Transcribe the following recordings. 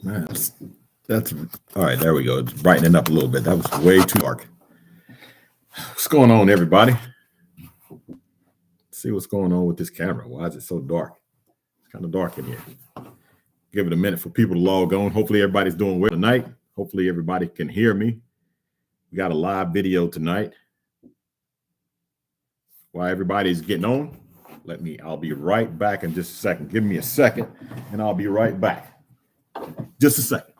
Man, that's all right. There we go. It's brightening up a little bit. That was way too dark. What's going on, everybody? Let's see what's going on with this camera. Why is it so dark? It's kind of dark in here. Give it a minute for people to log on. Hopefully, everybody's doing well tonight. Hopefully, everybody can hear me. We got a live video tonight. While everybody's getting on, I'll be right back in just a second. Give me a second, and I'll be right back. Just a second.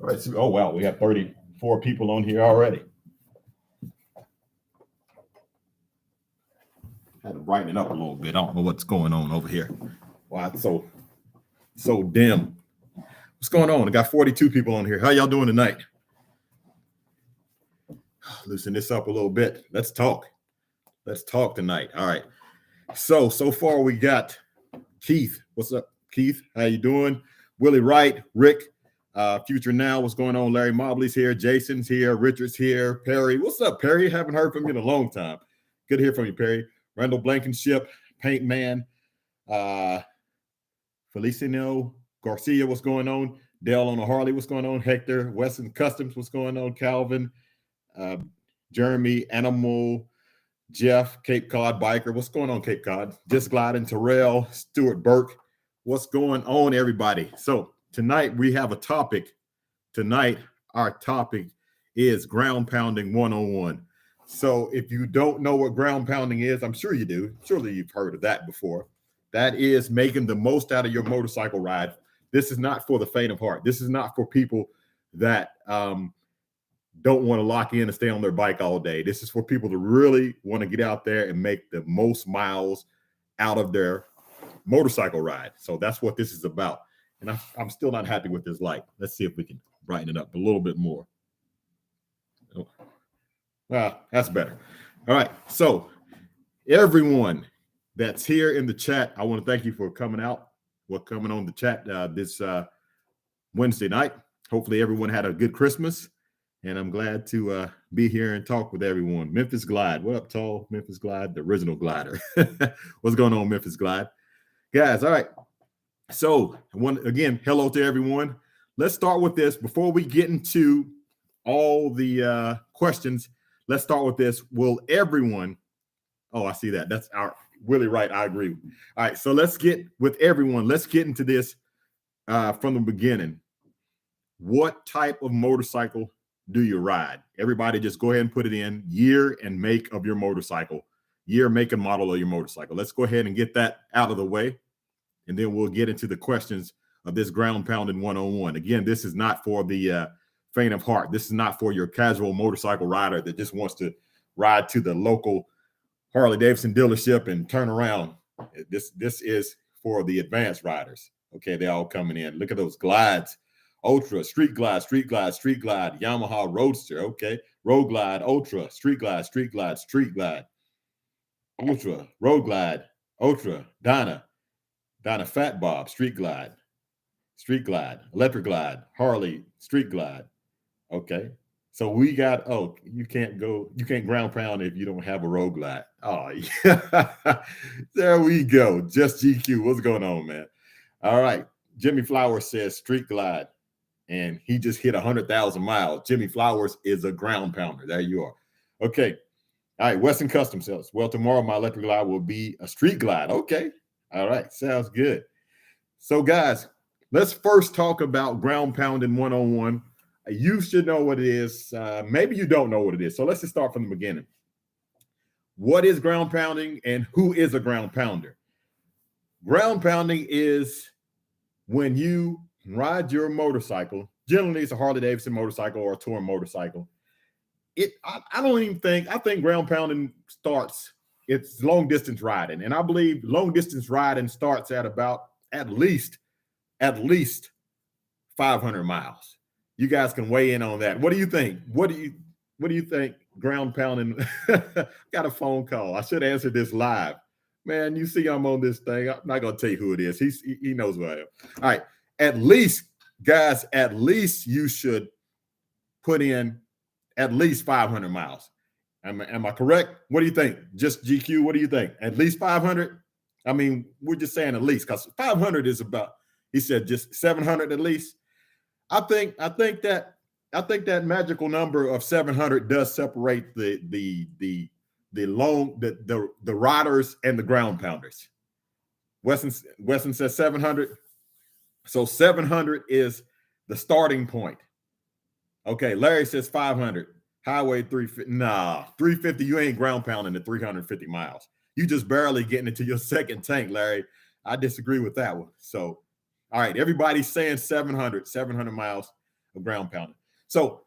All right. So, oh, wow. We have 34 people on here already. Had to brighten it up a little bit. I don't know what's going on over here. Wow, it's so dim. What's going on? I got 42 people on here. How y'all doing tonight? Loosen this up a little bit. Let's talk. Let's talk tonight. All right. So far we got Keith. What's up, Keith? How you doing? Willie Wright, Rick, Future Now. What's going on? Larry Mobley's here. Jason's here. Richard's here. Perry. What's up, Perry? Haven't heard from you in a long time. Good to hear from you, Perry. Randall Blankenship, Paint Man, Feliciano Garcia, what's going on? Dale on a Harley, what's going on? Hector, Weston Customs, what's going on? Calvin, Jeremy, Animal, Jeff, Cape Cod Biker, what's going on, Cape Cod? Just Gliding, Terrell, Stuart Burke, what's going on, everybody? So tonight we have a topic. Tonight our topic is ground pounding 101. So if you don't know what ground pounding is, I'm sure you do. Surely you've heard of that before. That is making the most out of your motorcycle ride. This is not for the faint of heart. This is not for people that don't want to lock in and stay on their bike all day. This is for people to really want to get out there and make the most miles out of their motorcycle ride. So that's what this is about. And I'm still not happy with this light. Let's see if we can brighten it up a little bit more. Oh. Well, that's better. All right. So everyone that's here in the chat, I want to thank you for coming out. Coming on the chat this Wednesday night. Hopefully everyone had a good Christmas. And I'm glad to be here and talk with everyone. Memphis Glide. What up, tall? Memphis Glide, the original glider. What's going on, Memphis Glide? Guys, all right. So again, hello to everyone. Let's start with this. Before we get into all the questions, let's start with this. Will everyone, I see that. That's really right. I agree. All right. So let's get with everyone. Let's get into this from the beginning. What type of motorcycle do you ride? Everybody just go ahead and put it in year and make of your motorcycle, year, make, and model of your motorcycle. Let's go ahead and get that out of the way. And then we'll get into the questions of this ground pounding 101. Again, this is not for the faint of heart. This is not for your casual motorcycle rider that just wants to ride to the local Harley-Davidson dealership and turn around. This is for the advanced riders. Okay, they're all coming in. Look at those glides. Ultra, Street Glide, Street Glide, Street Glide, Yamaha Roadster. Okay, Road Glide, Ultra, Street Glide, Street Glide, Street Glide, Ultra, Road Glide, Ultra, Dyna Fat Bob, Street Glide, Electric Glide, Harley, Street Glide. Okay. So we got, you can't ground pound if you don't have a Road Glide. Oh, yeah. There we go. Just GQ. What's going on, man? All right. Jimmy Flowers says Street Glide, and he just hit 100,000 miles. Jimmy Flowers is a ground pounder. There you are. Okay. All right. Western Custom says, well, tomorrow my Electric Glide will be a Street Glide. Okay. All right. Sounds good. So, guys, let's first talk about ground pounding 101. You should know what it is. Maybe you don't know what it is. So let's just start from the beginning. What is ground pounding and who is a ground pounder? Ground pounding is when you ride your motorcycle. Generally, it's a Harley-Davidson motorcycle or a touring motorcycle. I think ground pounding starts, it's long distance riding. And I believe long distance riding starts at about at least 500 miles. You guys can weigh in on that. What do you think? What do you think ground pounding? Got a phone call. I should answer this live. Man, you see I'm on this thing. I'm not going to tell you who it is. He knows who I am. All right. At least, guys, at least you should put in at least 500 miles. Am I correct? What do you think? Just GQ, what do you think? At least 500? I mean, we're just saying at least, because 500 is about, he said just 700 at least. I think that magical number of 700 does separate the riders and the ground pounders. Weston says 700. So 700 is the starting point. Okay, Larry says 500. Highway 350. Nah, 350, you ain't ground pounding at 350 miles. You just barely getting into your second tank, Larry. I disagree with that one. So, all right, everybody's saying 700 miles of ground pounding. So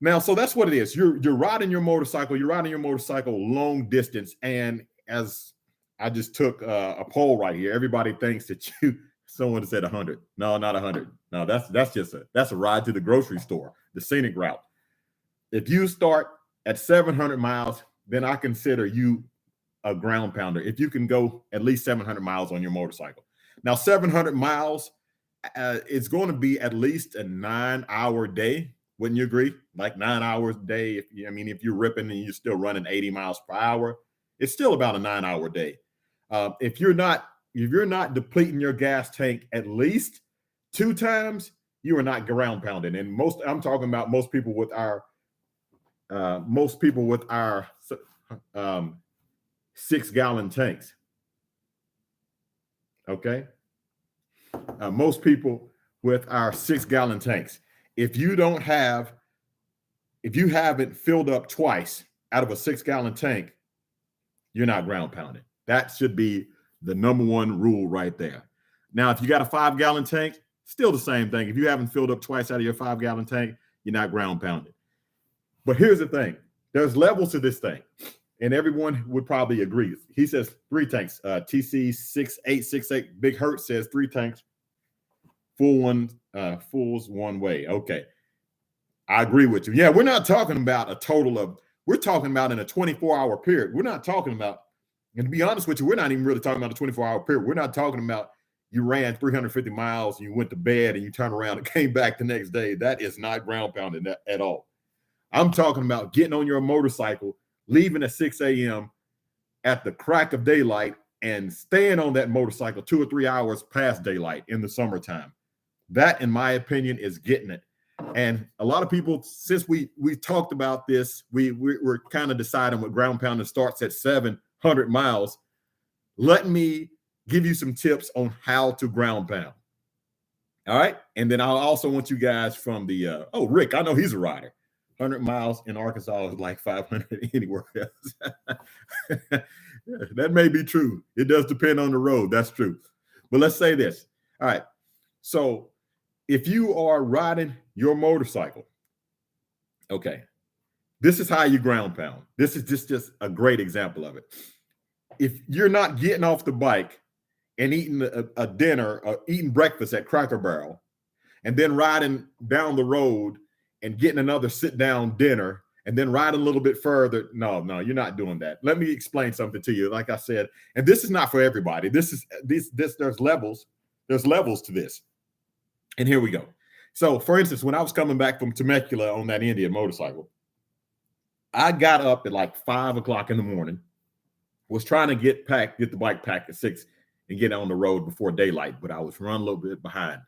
now, so that's what it is. You're riding your motorcycle. You're riding your motorcycle long distance. And as I just took a poll right here, everybody thinks that someone said 100. No, not 100. No, that's a ride to the grocery store, the scenic route. If you start at 700 miles, then I consider you a ground pounder. If you can go at least 700 miles on your motorcycle. Now, 700 miles, it's going to be at least a 9-hour day. Wouldn't you agree? Like 9 hours a day. If you're ripping and you're still running 80 miles per hour, it's still about a 9-hour day. If you're not depleting your gas tank at least 2 times, you are not ground pounding. And I'm talking about most people with our 6-gallon tanks. Okay. Most people with our 6-gallon tanks. If you haven't filled up twice out of a 6-gallon tank, you're not ground pounding. That should be the number one rule right there. Now, if you got a 5-gallon tank, still the same thing. If you haven't filled up twice out of your 5-gallon tank, you're not ground pounding. But here's the thing. There's levels to this thing. And everyone would probably agree. He says 3 tanks. TC6868 Big Hurt says 3 tanks. Fulls one way. Okay. I agree with you. Yeah, we're not talking about a total of, we're talking about in a 24-hour period. We're not talking about, and to be honest with you, we're not even really talking about a 24-hour period. We're not talking about you ran 350 miles, you went to bed and you turned around and came back the next day. That is not ground pounding at all. I'm talking about getting on your motorcycle, leaving at 6 a.m. at the crack of daylight and staying on that motorcycle 2 or 3 hours past daylight in the summertime. That, in my opinion, is getting it. And a lot of people, since we talked about this, we're kind of deciding what ground pounding starts at 700 miles. Let me give you some tips on how to ground pound. All right. And then I'll also want you guys from the, Rick, I know he's a rider. 100 miles in Arkansas is like 500 anywhere else. That may be true. It does depend on the road. That's true. But let's say this. All right. So if you are riding your motorcycle, okay, this is how you ground pound. This is just a great example of it. If you're not getting off the bike and eating a dinner or eating breakfast at Cracker Barrel and then riding down the road and getting another sit-down dinner and then riding a little bit further. No, you're not doing that. Let me explain something to you. Like I said, and this is not for everybody. There's levels. There's levels to this. And here we go. So, for instance, when I was coming back from Temecula on that Indian motorcycle, I got up at like 5 o'clock in the morning, was trying to get the bike packed at 6 and get on the road before daylight, but I was running a little bit behind.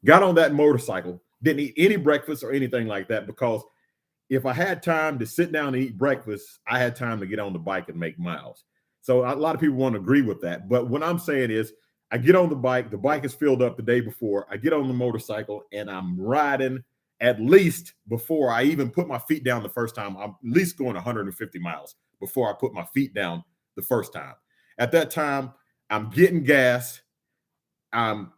Got on that motorcycle, didn't eat any breakfast or anything like that, because if I had time to sit down and eat breakfast, I had time to get on the bike and make miles. So a lot of people won't agree with that. But what I'm saying is, I get on the bike is filled up the day before, I get on the motorcycle and I'm riding at least before I even put my feet down the first time. I'm at least going 150 miles before I put my feet down the first time. At that time, I'm getting gas. I'm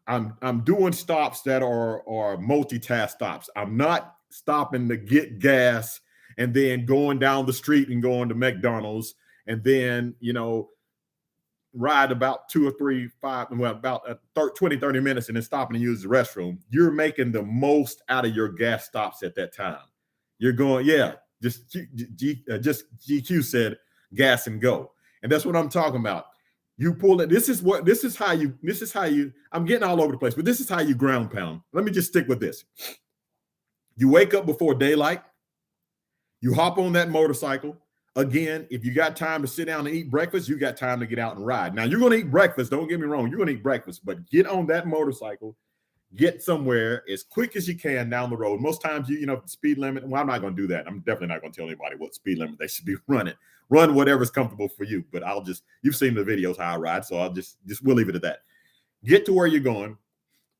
doing stops that are multitask stops. I'm not stopping to get gas and then going down the street and going to McDonald's and then, ride about 2 or 3, 5, well, about 20, 30 minutes and then stopping and use the restroom, you're making the most out of your gas stops at that time. You're going, yeah, just GQ said gas and go. And that's what I'm talking about. You pull it. This is how you, I'm getting all over the place, but this is how you ground pound. Let me just stick with this. You wake up before daylight. You hop on that motorcycle. Again, if you got time to sit down and eat breakfast, you got time to get out and ride. Now, you're going to eat breakfast. Don't get me wrong. You're going to eat breakfast, but get on that motorcycle, get somewhere as quick as you can down the road. Most times, speed limit. Well, I'm not going to do that. I'm definitely not going to tell anybody what speed limit they should be running. Run whatever's comfortable for you. But you've seen the videos how I ride, so we'll leave it at that. Get to where you're going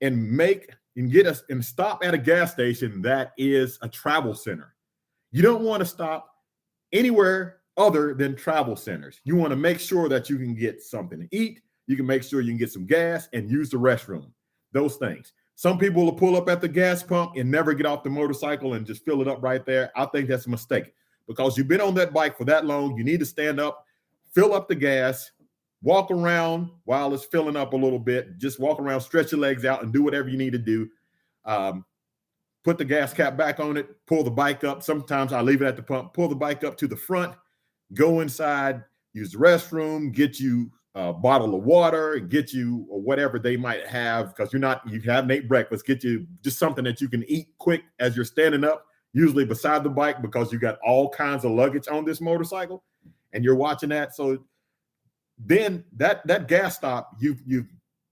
and stop at a gas station that is a travel center. You don't want to stop anywhere other than travel centers. You want to make sure that you can get something to eat. You can make sure you can get some gas and use the restroom. Those things. Some people will pull up at the gas pump and never get off the motorcycle and just fill it up right there. I think that's a mistake because you've been on that bike for that long. You need to stand up, fill up the gas, walk around while it's filling up a little bit. Just walk around, stretch your legs out, and do whatever you need to do. Put the gas cap back on it, pull the bike up. Sometimes I leave it at the pump, pull the bike up to the front, go inside, use the restroom, get you a bottle of water, get you whatever they might have because you haven't ate breakfast, get you just something that you can eat quick as you're standing up, usually beside the bike because you got all kinds of luggage on this motorcycle and you're watching that. So then that gas stop, you've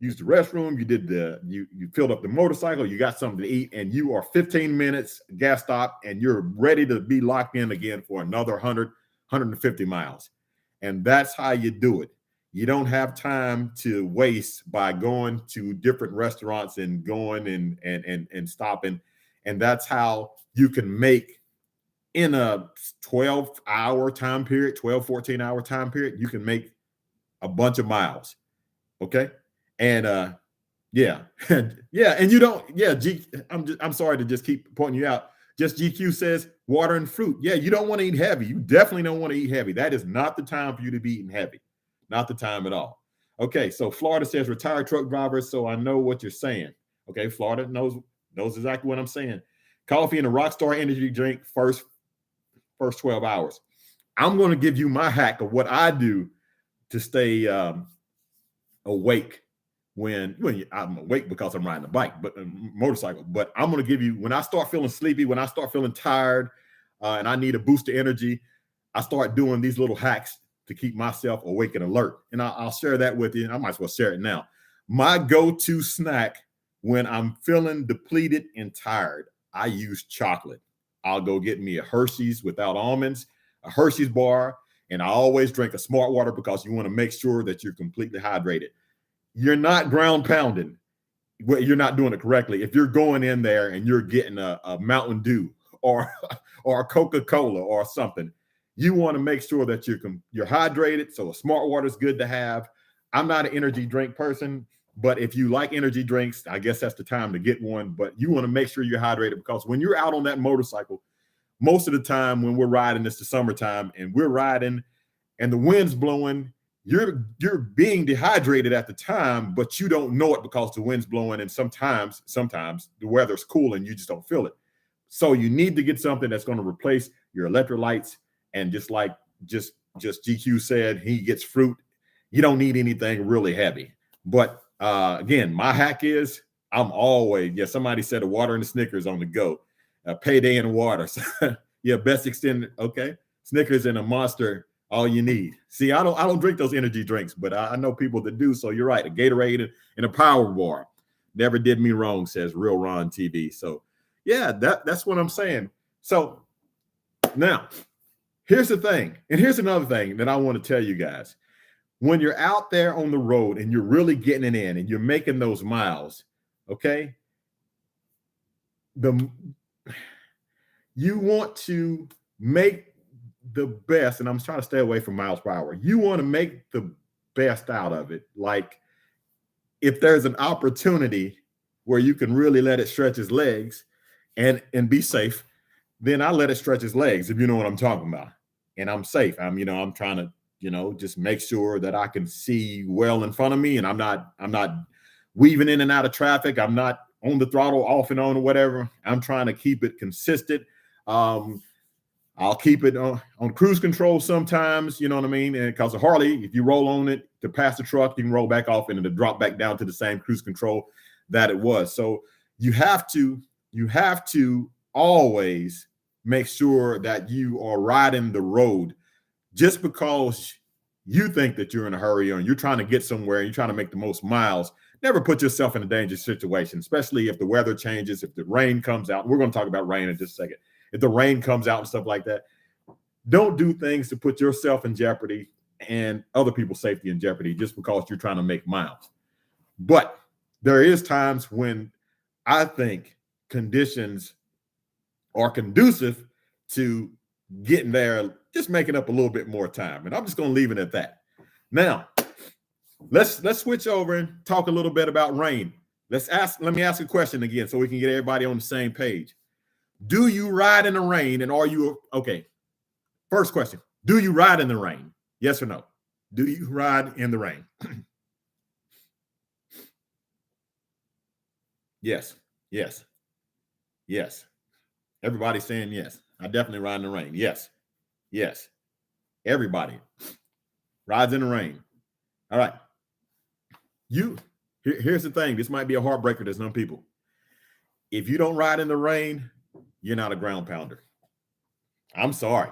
used the restroom, you filled up the motorcycle, you got something to eat, and you are 15 minutes gas stop, and you're ready to be locked in again for another 100, 150 miles. And that's how you do it. You don't have time to waste by going to different restaurants and going and stopping. And that's how you can make in a 12-hour time period, 12, 14-hour time period, you can make a bunch of miles. Okay. And and you don't, I'm sorry to just keep pointing you out. Just GQ says water and fruit. Yeah, you don't want to eat heavy. You definitely don't want to eat heavy. That is not the time for you to be eating heavy. Not the time at all. Okay, so Florida says retired truck drivers, so I know what you're saying. Okay, Florida knows exactly what I'm saying. Coffee and a Rockstar energy drink first 12 hours. I'm going to give you my hack of what I do to stay awake when I'm awake because I'm riding a bike, but motorcycle. But I'm going to give you, when I start feeling sleepy, when I start feeling tired, and I need a boost of energy, I start doing these little hacks to keep myself awake and alert. And I'll share that with you. I might as well share it now. My go-to snack when I'm feeling depleted and tired, I use chocolate. I'll go get me a Hershey's without almonds, a Hershey's bar, and I always drink a Smart Water because you want to make sure that you're completely hydrated. You're not ground pounding. You're not doing it correctly. If you're going in there and you're getting a Mountain Dew or a Coca-Cola or something, you want to make sure that you're hydrated. So a Smart Water is good to have. I'm not an energy drink person, but if you like energy drinks, I guess that's the time to get one. But you want to make sure you're hydrated because when you're out on that motorcycle, most of the time when we're riding, it's the summertime and we're riding and the wind's blowing, you're being dehydrated at the time, but you don't know it because the wind's blowing. And sometimes the weather's cool and you just don't feel it. So you need to get something that's going to replace your electrolytes. And just like just GQ said, he gets fruit. You don't need anything really heavy. But again, my hack is I'm always, somebody said a water and a Snickers on the go. Payday and water. Yeah, best extended. Okay. Snickers and a Monster, all you need. See, I don't drink those energy drinks, but I know people that do. So you're right. A Gatorade and a Power Bar. Never did me wrong, says Real Ron TV. So yeah, that's what I'm saying. So now, here's the thing. And here's another thing that I want to tell you guys. When you're out there on the road and you're really getting it in and you're making those miles, okay, you want to make the best, and I'm trying to stay away from miles per hour. You want to make the best out of it. Like if there's an opportunity where you can really let it stretch his legs and be safe, then I let it stretch his legs, if you know what I'm talking about. And I'm safe. I'm trying to just make sure that I can see well in front of me, and I'm not weaving in and out of traffic. I'm not on the throttle off and on or whatever. I'm trying to keep it consistent. I'll keep it on cruise control sometimes, you know what I mean? And because a Harley, if you roll on it to pass the truck, you can roll back off and it'll drop back down to the same cruise control that it was. So you have to always make sure that you are riding the road. Just because you think that you're in a hurry or you're trying to get somewhere and you're trying to make the most miles, never put yourself in a dangerous situation, especially if the weather changes, if the rain comes out. We're going to talk about rain in just a second. If the rain comes out and stuff like that, don't do things to put yourself in jeopardy and other people's safety in jeopardy just because you're trying to make miles. But there is times when I think conditions are conducive to getting there, just making up a little bit more time. And I'm just going to leave it at that. Now, let's switch over and talk a little bit about rain. Let me ask a question again so we can get everybody on the same page. Do you ride in the rain, and are you okay? First question. Do you ride in the rain? Yes or no? Do you ride in the rain? Yes. Yes. Yes. Everybody's saying yes. I definitely ride in the rain. Yes. Yes. Everybody rides in the rain. All right. Here's the thing. This might be a heartbreaker to some people. If you don't ride in the rain, you're not a ground pounder. I'm sorry.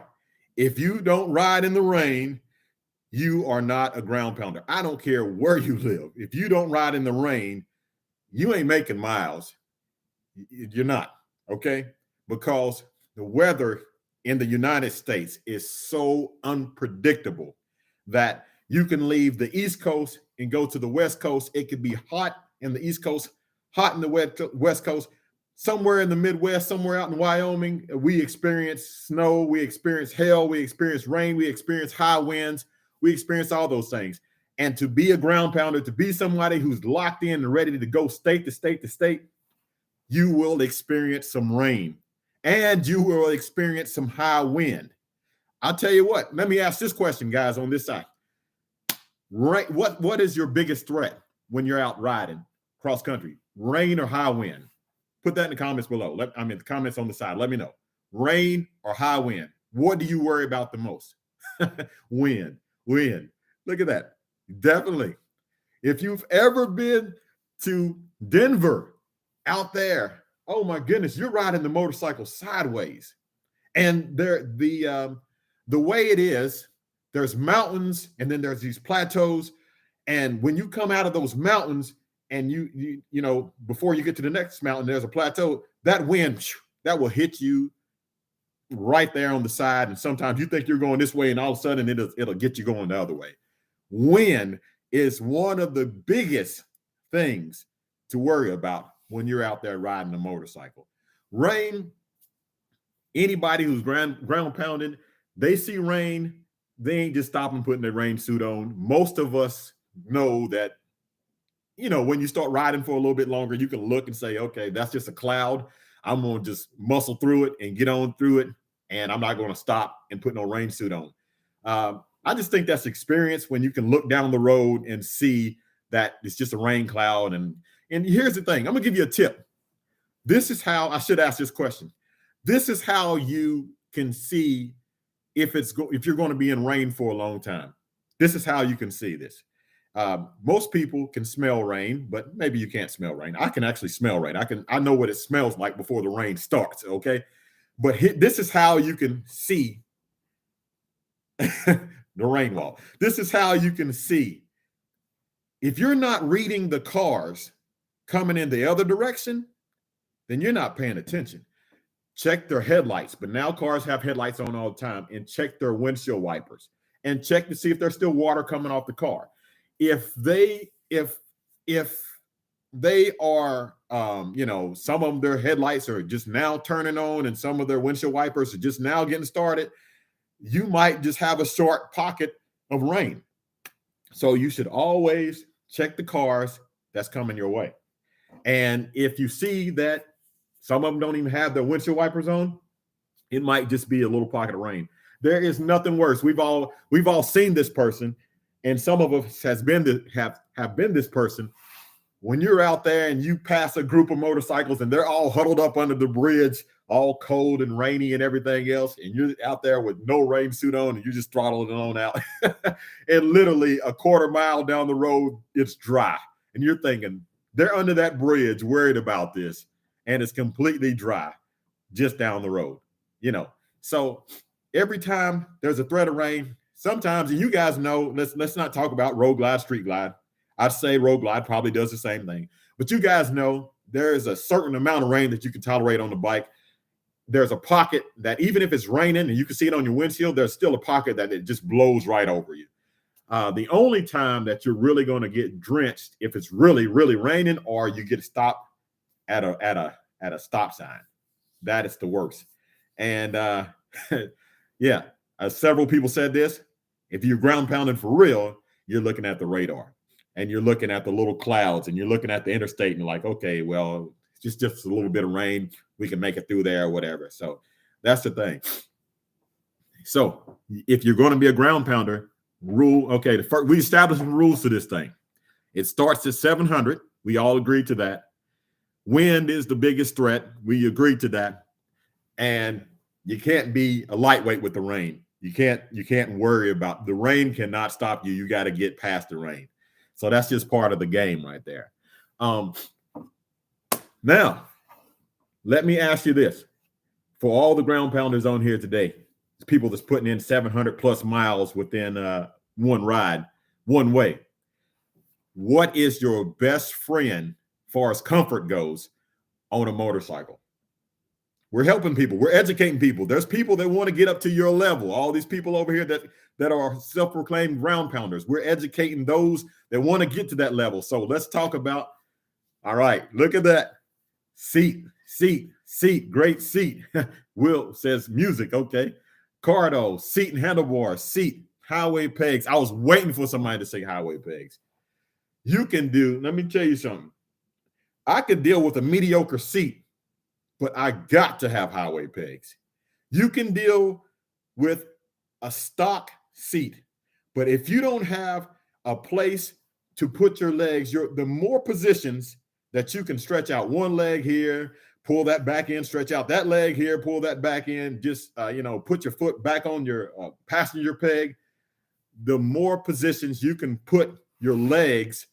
If you don't ride in the rain, you are not a ground pounder. I don't care where you live. If you don't ride in the rain, you ain't making miles. You're not, okay? Because the weather in the United States is so unpredictable that you can leave the East Coast and go to the West Coast. It could be hot in the East Coast, hot in the West Coast. Somewhere in the Midwest, somewhere out in Wyoming, we experience snow, we experience hail, we experience rain, we experience high winds, we experience all those things. And to be a ground pounder, to be somebody who's locked in and ready to go state to state to state, you will experience some rain and you will experience some high wind. I'll tell you what, let me ask this question, guys, on this side. What is your biggest threat when you're out riding cross country? Rain or high wind? Put that in the comments below. The comments on the side. Let me know. Rain or high wind? What do you worry about the most? Wind. Look at that. Definitely. If you've ever been to Denver out there, oh my goodness, you're riding the motorcycle sideways. And the way it is, there's mountains and then there's these plateaus. And when you come out of those mountains, and you know, before you get to the next mountain, there's a plateau. That wind, that will hit you right there on the side. And sometimes you think you're going this way, and all of a sudden it'll get you going the other way. Wind is one of the biggest things to worry about when you're out there riding a motorcycle. Rain, anybody who's ground pounding, they see rain, they ain't just stopping putting their rain suit on. Most of us know that, you know, when you start riding for a little bit longer, you can look and say, okay, that's just a cloud. I'm going to just muscle through it and get on through it. And I'm not going to stop and put no rain suit on. I just think that's experience when you can look down the road and see that it's just a rain cloud. And here's the thing. I'm going to give you a tip. This is how I should ask this question. This is how you can see if you're going to be in rain for a long time. This is how you can see this. Most people can smell rain, but maybe you can't smell rain. I can actually smell rain. I know what it smells like before the rain starts. Okay. But this is how you can see the rain wall. This is how you can see. If you're not reading the cars coming in the other direction, then you're not paying attention. Check their headlights. But now cars have headlights on all the time, and check their windshield wipers and check to see if there's still water coming off the car. If they are, you know, some of their headlights are just now turning on and some of their windshield wipers are just now getting started, you might just have a short pocket of rain. So you should always check the cars that's coming your way. And if you see that some of them don't even have their windshield wipers on, it might just be a little pocket of rain. There is nothing worse. We've all seen this person, and some of us have been this person. When you're out there and you pass a group of motorcycles and they're all huddled up under the bridge, all cold and rainy and everything else, and you're out there with no rain suit on and you just throttling it on out, and literally a quarter mile down the road, it's dry. And you're thinking, they're under that bridge worried about this, and it's completely dry just down the road, So every time there's a threat of rain, sometimes, and you guys know, let's not talk about road glide, street glide. I'd say road glide probably does the same thing. But you guys know there is a certain amount of rain that you can tolerate on the bike. There's a pocket that even if it's raining and you can see it on your windshield, there's still a pocket that it just blows right over you. The only time that you're really going to get drenched if it's really, really raining or you get stopped at a stop sign. That is the worst. And yeah, several people said this. If you're ground pounding for real, you're looking at the radar. And you're looking at the little clouds and you're looking at the interstate and you're like, okay, well, just a little bit of rain. We can make it through there or whatever. So that's the thing. So if you're going to be a ground pounder, we established some rules to this thing. It starts at 700. We all agreed to that. Wind is the biggest threat. We agreed to that. And you can't be a lightweight with the rain. You can't worry about the rain. Cannot stop you. You got to get past the rain. So that's just part of the game right there. Now, let me ask you this. For all the ground pounders on here today, people that's putting in 700 plus miles within one ride, one way, what is your best friend as far as comfort goes on a motorcycle? We're helping people. We're educating people. There's people that want to get up to your level. All these people over here that are self-proclaimed ground pounders. We're educating those that want to get to that level. So let's talk about, all right, look at that. Seat, great seat. Will says music, okay. Cardo, seat and handlebar, seat, highway pegs. I was waiting for somebody to say highway pegs. You can do, let me tell you something. I could deal with a mediocre seat, but I got to have highway pegs. You can deal with a stock seat, but if you don't have a place to put your legs, the more positions that you can stretch out one leg here, pull that back in, stretch out that leg here, pull that back in, just, put your foot back on your passenger peg, the more positions you can put your legs,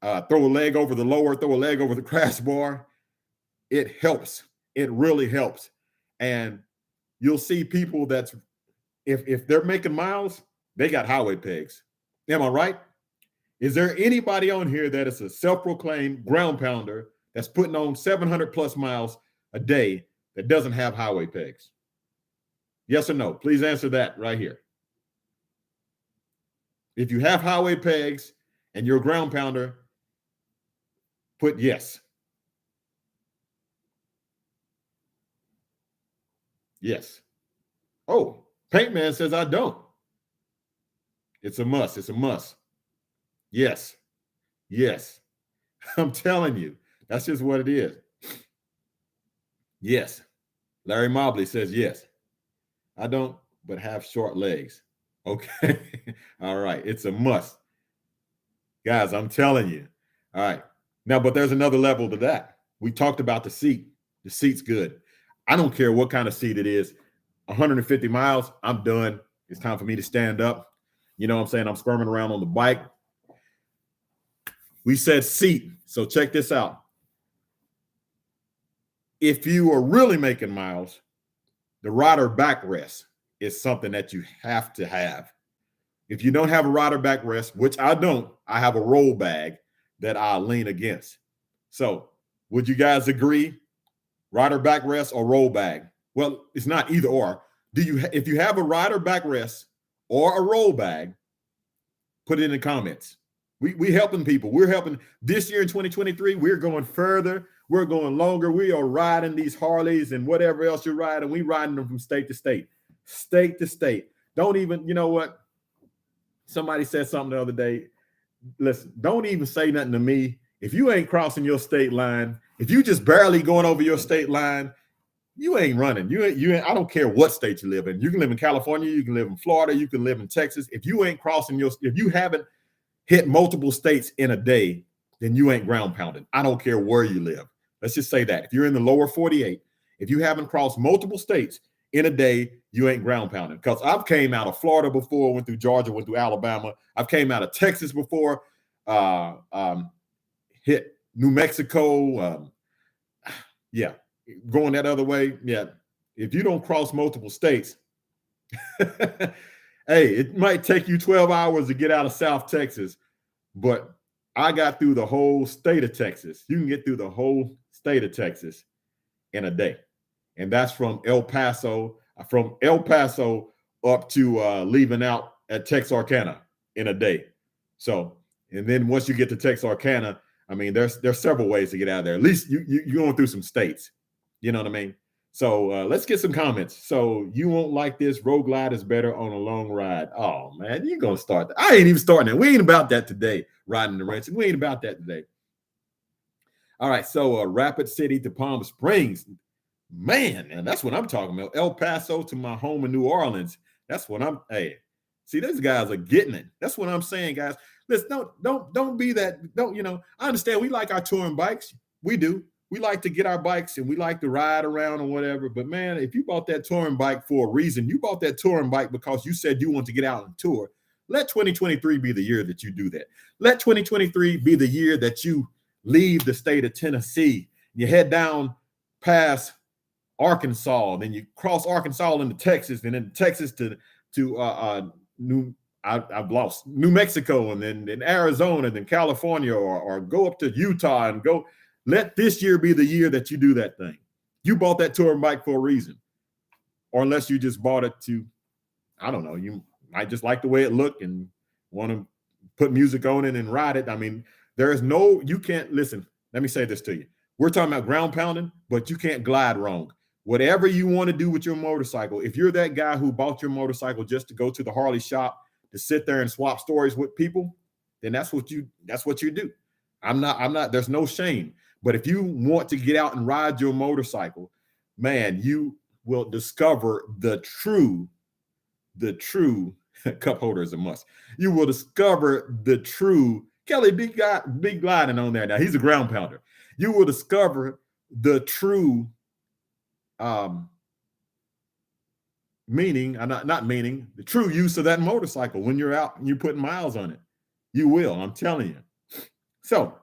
throw a leg over the lower, throw a leg over the crash bar, it helps. It really helps. And you'll see people that's, if they're making miles, they got highway pegs. Am I right? Is there anybody on here that is a self-proclaimed ground pounder that's putting on 700 plus miles a day that doesn't have highway pegs? Yes or no? Please answer that right here. If you have highway pegs and you're a ground pounder, put yes. Yes. Oh, Paint Man says I don't. It's a must. It's a must. Yes. Yes. I'm telling you, that's just what it is. Yes. Larry Mobley says yes. I don't, but have short legs. Okay. All right. It's a must. Guys, I'm telling you. All right. Now, but there's another level to that. We talked about the seat. The seat's good. I don't care what kind of seat it is. 150 miles, I'm done. It's time for me to stand up. You know what I'm saying? I'm squirming around on the bike. We said seat. So check this out. If you are really making miles, the rider backrest is something that you have to have. If you don't have a rider backrest, which I don't, I have a roll bag that I lean against. So would you guys agree? Rider backrest or roll bag? Well, it's not either or. If you have a rider backrest or a roll bag, put it in the comments. We helping people. We're helping this year in 2023. We're going further. We're going longer. We are riding these Harleys and whatever else you're riding. We riding them from state to state, state to state. Don't even, you know what? Somebody said something the other day. Listen, don't even say nothing to me. If you ain't crossing your state line, if you just barely going over your state line, you ain't running. You ain't, I don't care what state you live in. You can live in California, you can live in Florida, you can live in Texas. If you ain't crossing if you haven't hit multiple states in a day, then you ain't ground pounding. I don't care where you live. Let's just say that. If you're in the lower 48, if you haven't crossed multiple states in a day, you ain't ground pounding. Because I've came out of Florida before, went through Georgia, went through Alabama. I've came out of Texas before, hit New Mexico. Yeah, going that other way. Yeah, if you don't cross multiple states, hey, it might take you 12 hours to get out of South Texas, but I got through the whole state of Texas. You can get through the whole state of Texas in a day. And that's from El Paso up to leaving out at Texarkana in a day. So, and then once you get to Texarkana, I mean, there's several ways to get out of there. At least you're going through some states. You know what I mean? So let's get some comments. So you won't like this. Road glide is better on a long ride. Oh, man, you're going to start that. I ain't even starting that. We ain't about that today, riding the wrench. We ain't about that today. All right, so Rapid City to Palm Springs. Man, and that's what I'm talking about. El Paso to my home in New Orleans. That's what I'm, hey, see, these guys are getting it. That's what I'm saying, guys. Listen, don't be that, I understand we like our touring bikes. We do. We like to get our bikes and we like to ride around or whatever. But man, if you bought that touring bike for a reason, you bought that touring bike because you said you want to get out and tour. Let 2023 be the year that you do that. Let 2023 be the year that you leave the state of Tennessee. You head down past Arkansas, then you cross Arkansas into Texas, and then Texas to New Mexico, and then Arizona, then California, or go up to Utah and go. Let this year be the year that you do that thing. You bought that touring bike for a reason, or unless you just bought it to, I don't know, you might just like the way it looked and want to put music on it and ride it. I mean, you can't listen. Let me say this to you. We're talking about ground pounding, but you can't glide wrong. Whatever you want to do with your motorcycle, if you're that guy who bought your motorcycle just to go to the Harley shop to sit there and swap stories with people, then that's what you do. I'm not, there's no shame. But if you want to get out and ride your motorcycle, man, you will discover the true cup holder is a must. You will discover the true Kelly big gliding on there. Now he's a ground pounder. You will discover the true the true use of that motorcycle when you're out and you're putting miles on it. You will, I'm telling you. So,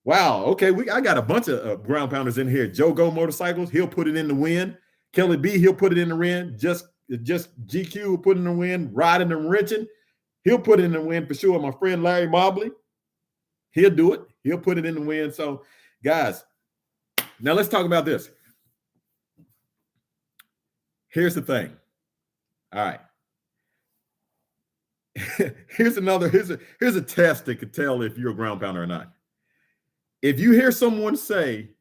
wow, okay, I got a bunch of ground pounders in here. Joe Go Motorcycles, he'll put it in the wind. Kelly B, he'll put it in the wind. Just GQ will put it in the wind. Riding and wrenching, he'll put it in the wind for sure. My friend Larry Mobley, he'll do it. He'll put it in the wind. So, guys, now let's talk about this. Here's the thing. All right. Here's a test that could tell if you're a ground pounder or not. If you hear someone say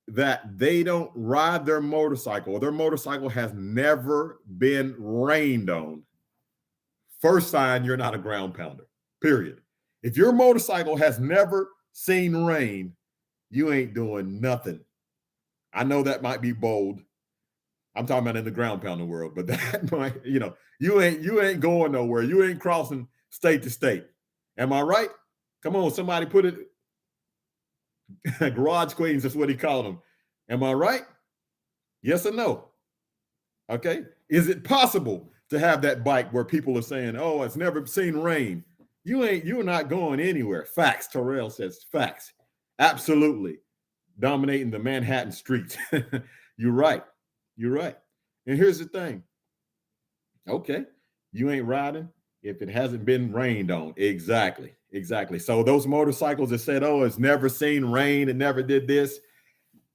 that they don't ride their motorcycle or their motorcycle has never been rained on, first sign you're not a ground pounder, period. If your motorcycle has never seen rain, you ain't doing nothing. I know that might be bold. I'm talking about in the ground pounder world, but that might, you ain't going nowhere. You ain't crossing state to state. Am I right? Come on, somebody put it. Garage queens, that's what he called them. Am I right? Yes or no? Okay. Is it possible to have that bike where people are saying, oh, it's never seen rain? You're not going anywhere. Facts. Terrell says facts. Absolutely. Dominating the Manhattan streets. You're right. You're right. And here's the thing. Okay. You ain't riding if it hasn't been rained on. Exactly. So those motorcycles that said, oh, it's never seen rain and never did this,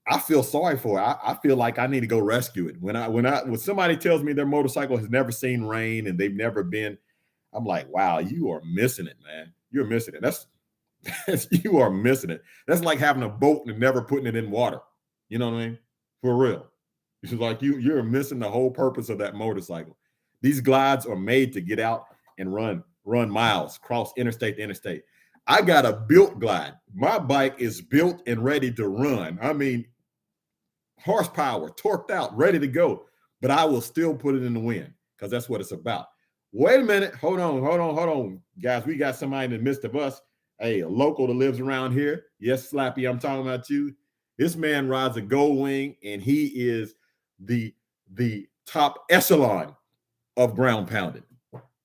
I feel sorry for it. I feel like I need to go rescue it. When somebody tells me their motorcycle has never seen rain and they've never been, I'm like, wow, you are missing it, man. You're missing it. You are missing it. That's like having a boat and never putting it in water. You know what I mean? For real. It's like you're missing the whole purpose of that motorcycle. These glides are made to get out and run miles, cross interstate to interstate. I got a built glide. My bike is built and ready to run. I mean, horsepower, torqued out, ready to go, but I will still put it in the wind because that's what it's about. Wait a minute. Hold on. Guys, we got somebody in the midst of us. Hey, a local that lives around here. Yes, Slappy, I'm talking about you. This man rides a gold wing, and he is the top echelon of ground pounding.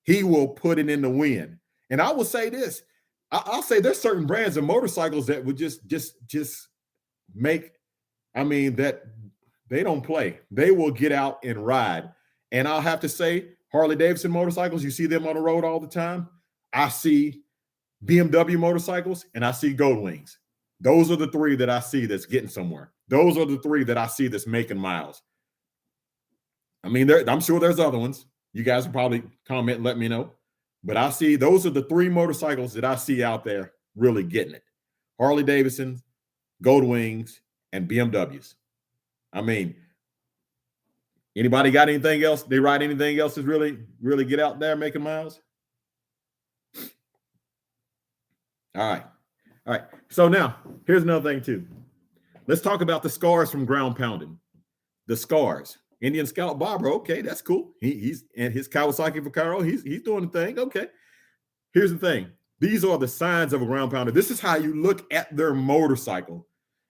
He will put it in the wind. And I will say this. I'll say there's certain brands of motorcycles that would just make, I mean, that they don't play. They will get out and ride. And I'll have to say, Harley-Davidson motorcycles, you see them on the road all the time. I see BMW motorcycles and I see Gold Wings. Those are the three that I see that's getting somewhere. Those are the three that I see that's making miles. I mean, I'm sure there's other ones. You guys will probably comment and let me know. But I see those are the three motorcycles that I see out there really getting it. Harley-Davidson, Gold Wings, and BMWs. I mean, anybody got anything else? They ride anything else that's really get out there making miles? All right. So now, here's another thing too. Let's talk about the scars from ground pounding. The scars. Indian Scout Barbara, okay, that's cool. He's and his Kawasaki Vaquero, he's doing the thing. Okay. Here's the thing. These are the signs of a ground pounder. This is how you look at their motorcycle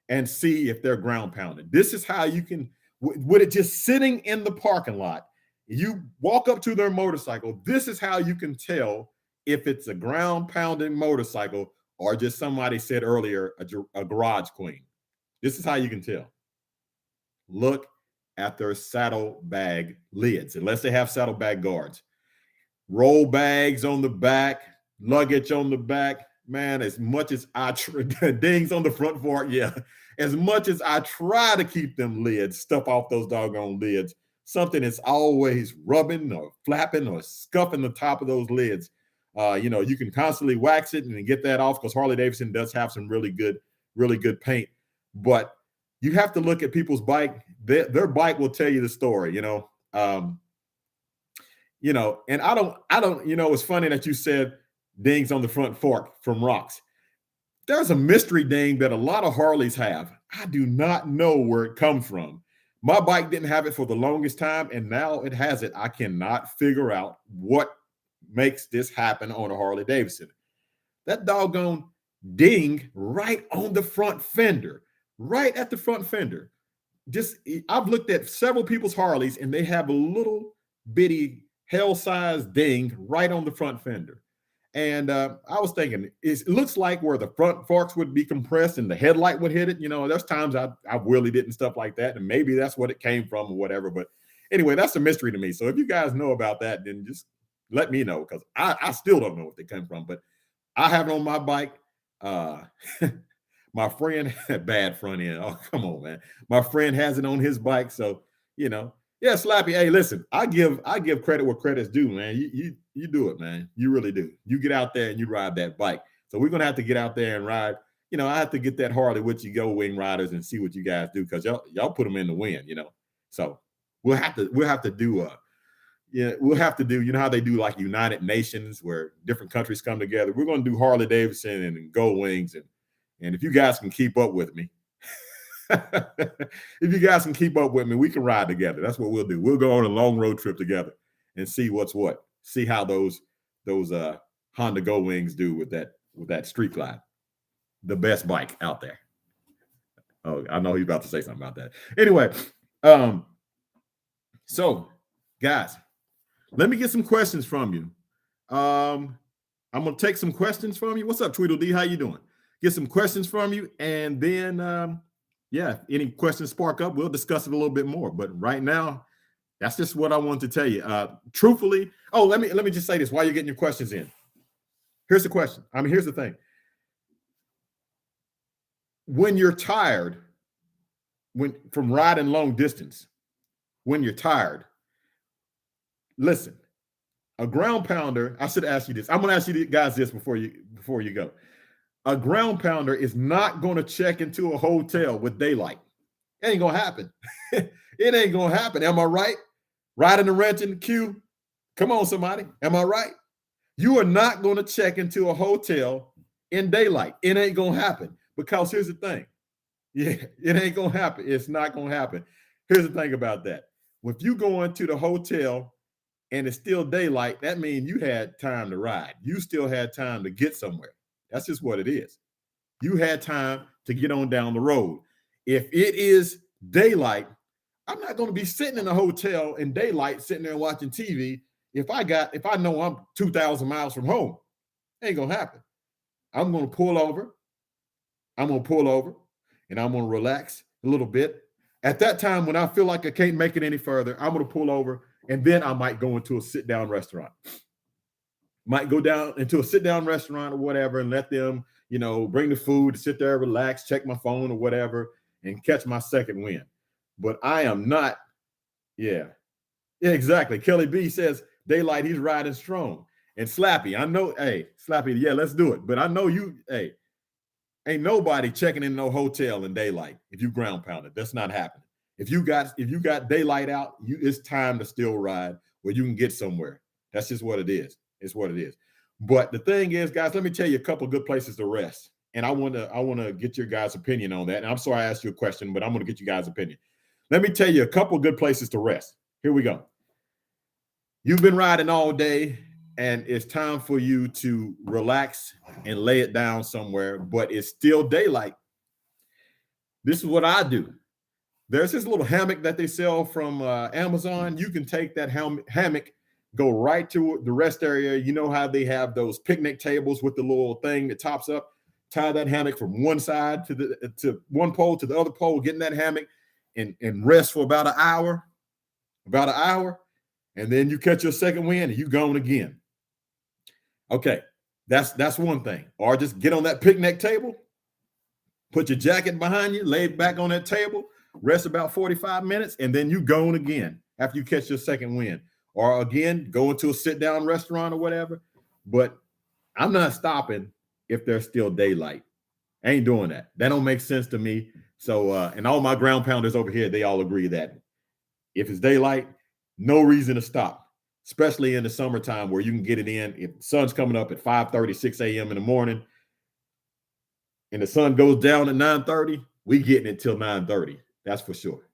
and see if they're ground pounded. This is how you can, with it just sitting in the parking lot, you walk up to their motorcycle. This is how you can tell if it's a ground pounding motorcycle or just somebody said earlier, a garage queen. This is how you can tell. Look at their saddlebag lids, unless they have saddlebag guards. Roll bags on the back, luggage on the back. Man, as much as I dings on the front fork, yeah. As much as I try to keep them lids, stuff off those doggone lids, something is always rubbing or flapping or scuffing the top of those lids. You can constantly wax it and get that off because Harley-Davidson does have some really good paint. But you have to look at people's bike. Their bike will tell you the story, and I don't, it's funny that you said dings on the front fork from rocks. There's a mystery ding that a lot of Harleys have. I do not know where it comes from. My bike didn't have it for the longest time, and now it has it. I cannot figure out what makes this happen on a Harley-Davidson. That doggone ding right on the front fender. Right at the front fender. I've looked at several people's Harleys and they have a little bitty hell-sized ding right on the front fender. And I was thinking, it looks like where the front forks would be compressed and the headlight would hit it. There's times I wheelie it and stuff like that. And maybe that's what it came from or whatever. But anyway, that's a mystery to me. So if you guys know about that, then just let me know because I still don't know what they come from. But I have it on my bike. My friend had bad front end. Oh, come on, man. My friend has it on his bike. So, yeah, Slappy. Hey, listen, I give credit where credit's due, man. You do it, man. You really do. You get out there and you ride that bike. So we're gonna have to get out there and ride. I have to get that Harley with you go wing riders and see what you guys do because y'all put them in the wind, So we'll have to do we'll have to do, how they do like United Nations where different countries come together. We're gonna do Harley-Davidson and Gold Wings and if you guys can keep up with me, we can ride together. That's what we'll do. We'll go on a long road trip together and see what's what. See how those Honda Gold Wings do with that Street Glide. The best bike out there. Oh, I know he's about to say something about that. Anyway, so guys, let me get some questions from you. I'm gonna take some questions from you. What's up, Tweedledee? How you doing? Get some questions from you, and then any questions spark up, we'll discuss it a little bit more. But right now, that's just what I want to tell you. Truthfully, let me just say this while you're getting your questions in. Here's the question. Here's the thing. When you're tired, from riding long distance, when you're tired, listen. A ground pounder. I should ask you this. I'm going to ask you guys this before you go. A ground pounder is not going to check into a hotel with daylight. It ain't going to happen. It ain't going to happen. Am I right? Riding and renting, Q. Come on, somebody. Am I right? You are not going to check into a hotel in daylight. It ain't going to happen because here's the thing. Yeah, it ain't gonna happen. It's not gonna happen. Here's the thing about that. If you go into the hotel and it's still daylight, that means you had time to ride. You still had time to get somewhere. That's just what it is. You had time to get on down the road. If it is daylight, I'm not going to be sitting in a hotel in daylight, sitting there watching TV. If I know I'm 2,000 miles from home, it ain't gonna happen. I'm going to pull over. I'm going to pull over, and I'm going to relax a little bit. At that time, when I feel like I can't make it any further, I'm going to pull over, and then I might go into a sit-down restaurant. Might go down into a sit-down restaurant or whatever, and let them, bring the food, sit there, relax, check my phone or whatever, and catch my second win. But I am not. Yeah, exactly. Kelly B says daylight, he's riding strong. And Slappy, I know, hey, Slappy, yeah, let's do it. But I know you, hey, ain't nobody checking in no hotel in daylight if you ground pounded. That's not happening. If you got daylight out, it's time to still ride where you can get somewhere. That's just what it is. It's what it is. But the thing is, guys, let me tell you a couple of good places to rest. And I want to get your guys' opinion on that. And I'm sorry I asked you a question, but I'm going to get you guys' opinion. Let me tell you a couple of good places to rest. Here we go. You've been riding all day, and it's time for you to relax and lay it down somewhere, but it's still daylight. This is what I do. There's this little hammock that they sell from Amazon. You can take that hammock, go right to the rest area. You know how they have those picnic tables with the little thing that tops up. Tie that hammock from one side to one pole to the other pole, get in that hammock and rest for about an hour. And then you catch your second wind and you going again. Okay, that's one thing. Or just get on that picnic table, put your jacket behind you, lay it back on that table, rest about 45 minutes, and then you going again after you catch your second wind. Or again, go into a sit-down restaurant or whatever. But I'm not stopping if there's still daylight. I ain't doing that. That don't make sense to me. So, and all my ground pounders over here, they all agree that if it's daylight, no reason to stop, especially in the summertime where you can get it in. If the sun's coming up at 5:30, 6 a.m. in the morning, and the sun goes down at 9:30, we getting it till 9:30. That's for sure.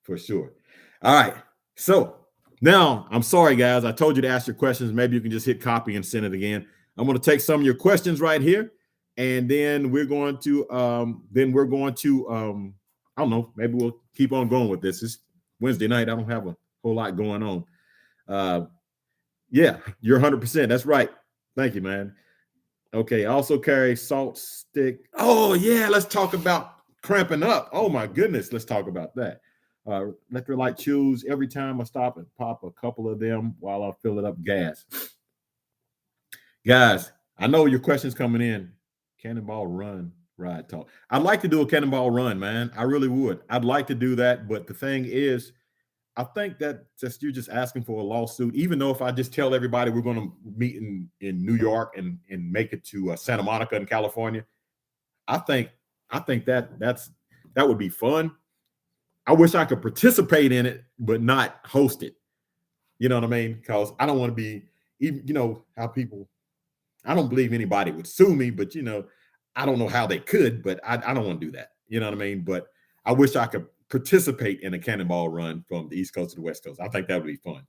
For sure. All right. So now, I'm sorry, guys. I told you to ask your questions. Maybe you can just hit copy and send it again. I'm going to take some of your questions right here, and then we're going to, I don't know, maybe we'll keep on going with this. It's Wednesday night. I don't have a whole lot going on. Yeah, you're 100%. That's right. Thank you, man. Okay. Also carry salt stick. Oh, yeah. Let's talk about cramping up. Oh, my goodness. Let's talk about that. Electrolyte chews. Every time I stop and pop a couple of them while I fill it up gas. Guys, I know your questions coming in. Cannonball run, ride talk. I'd like to do a cannonball run, man. I really would. I'd like to do that. But the thing is, I think that you're just asking for a lawsuit, even though if I just tell everybody we're going to meet in New York and make it to Santa Monica in California, I think that would be fun. I wish I could participate in it, but not host it. You know what I mean? Because I don't want to be, even, how people, I don't believe anybody would sue me, but, I don't know how they could, but I don't want to do that. You know what I mean? But I wish I could participate in a cannonball run from the East Coast to the West Coast. I think that would be fun.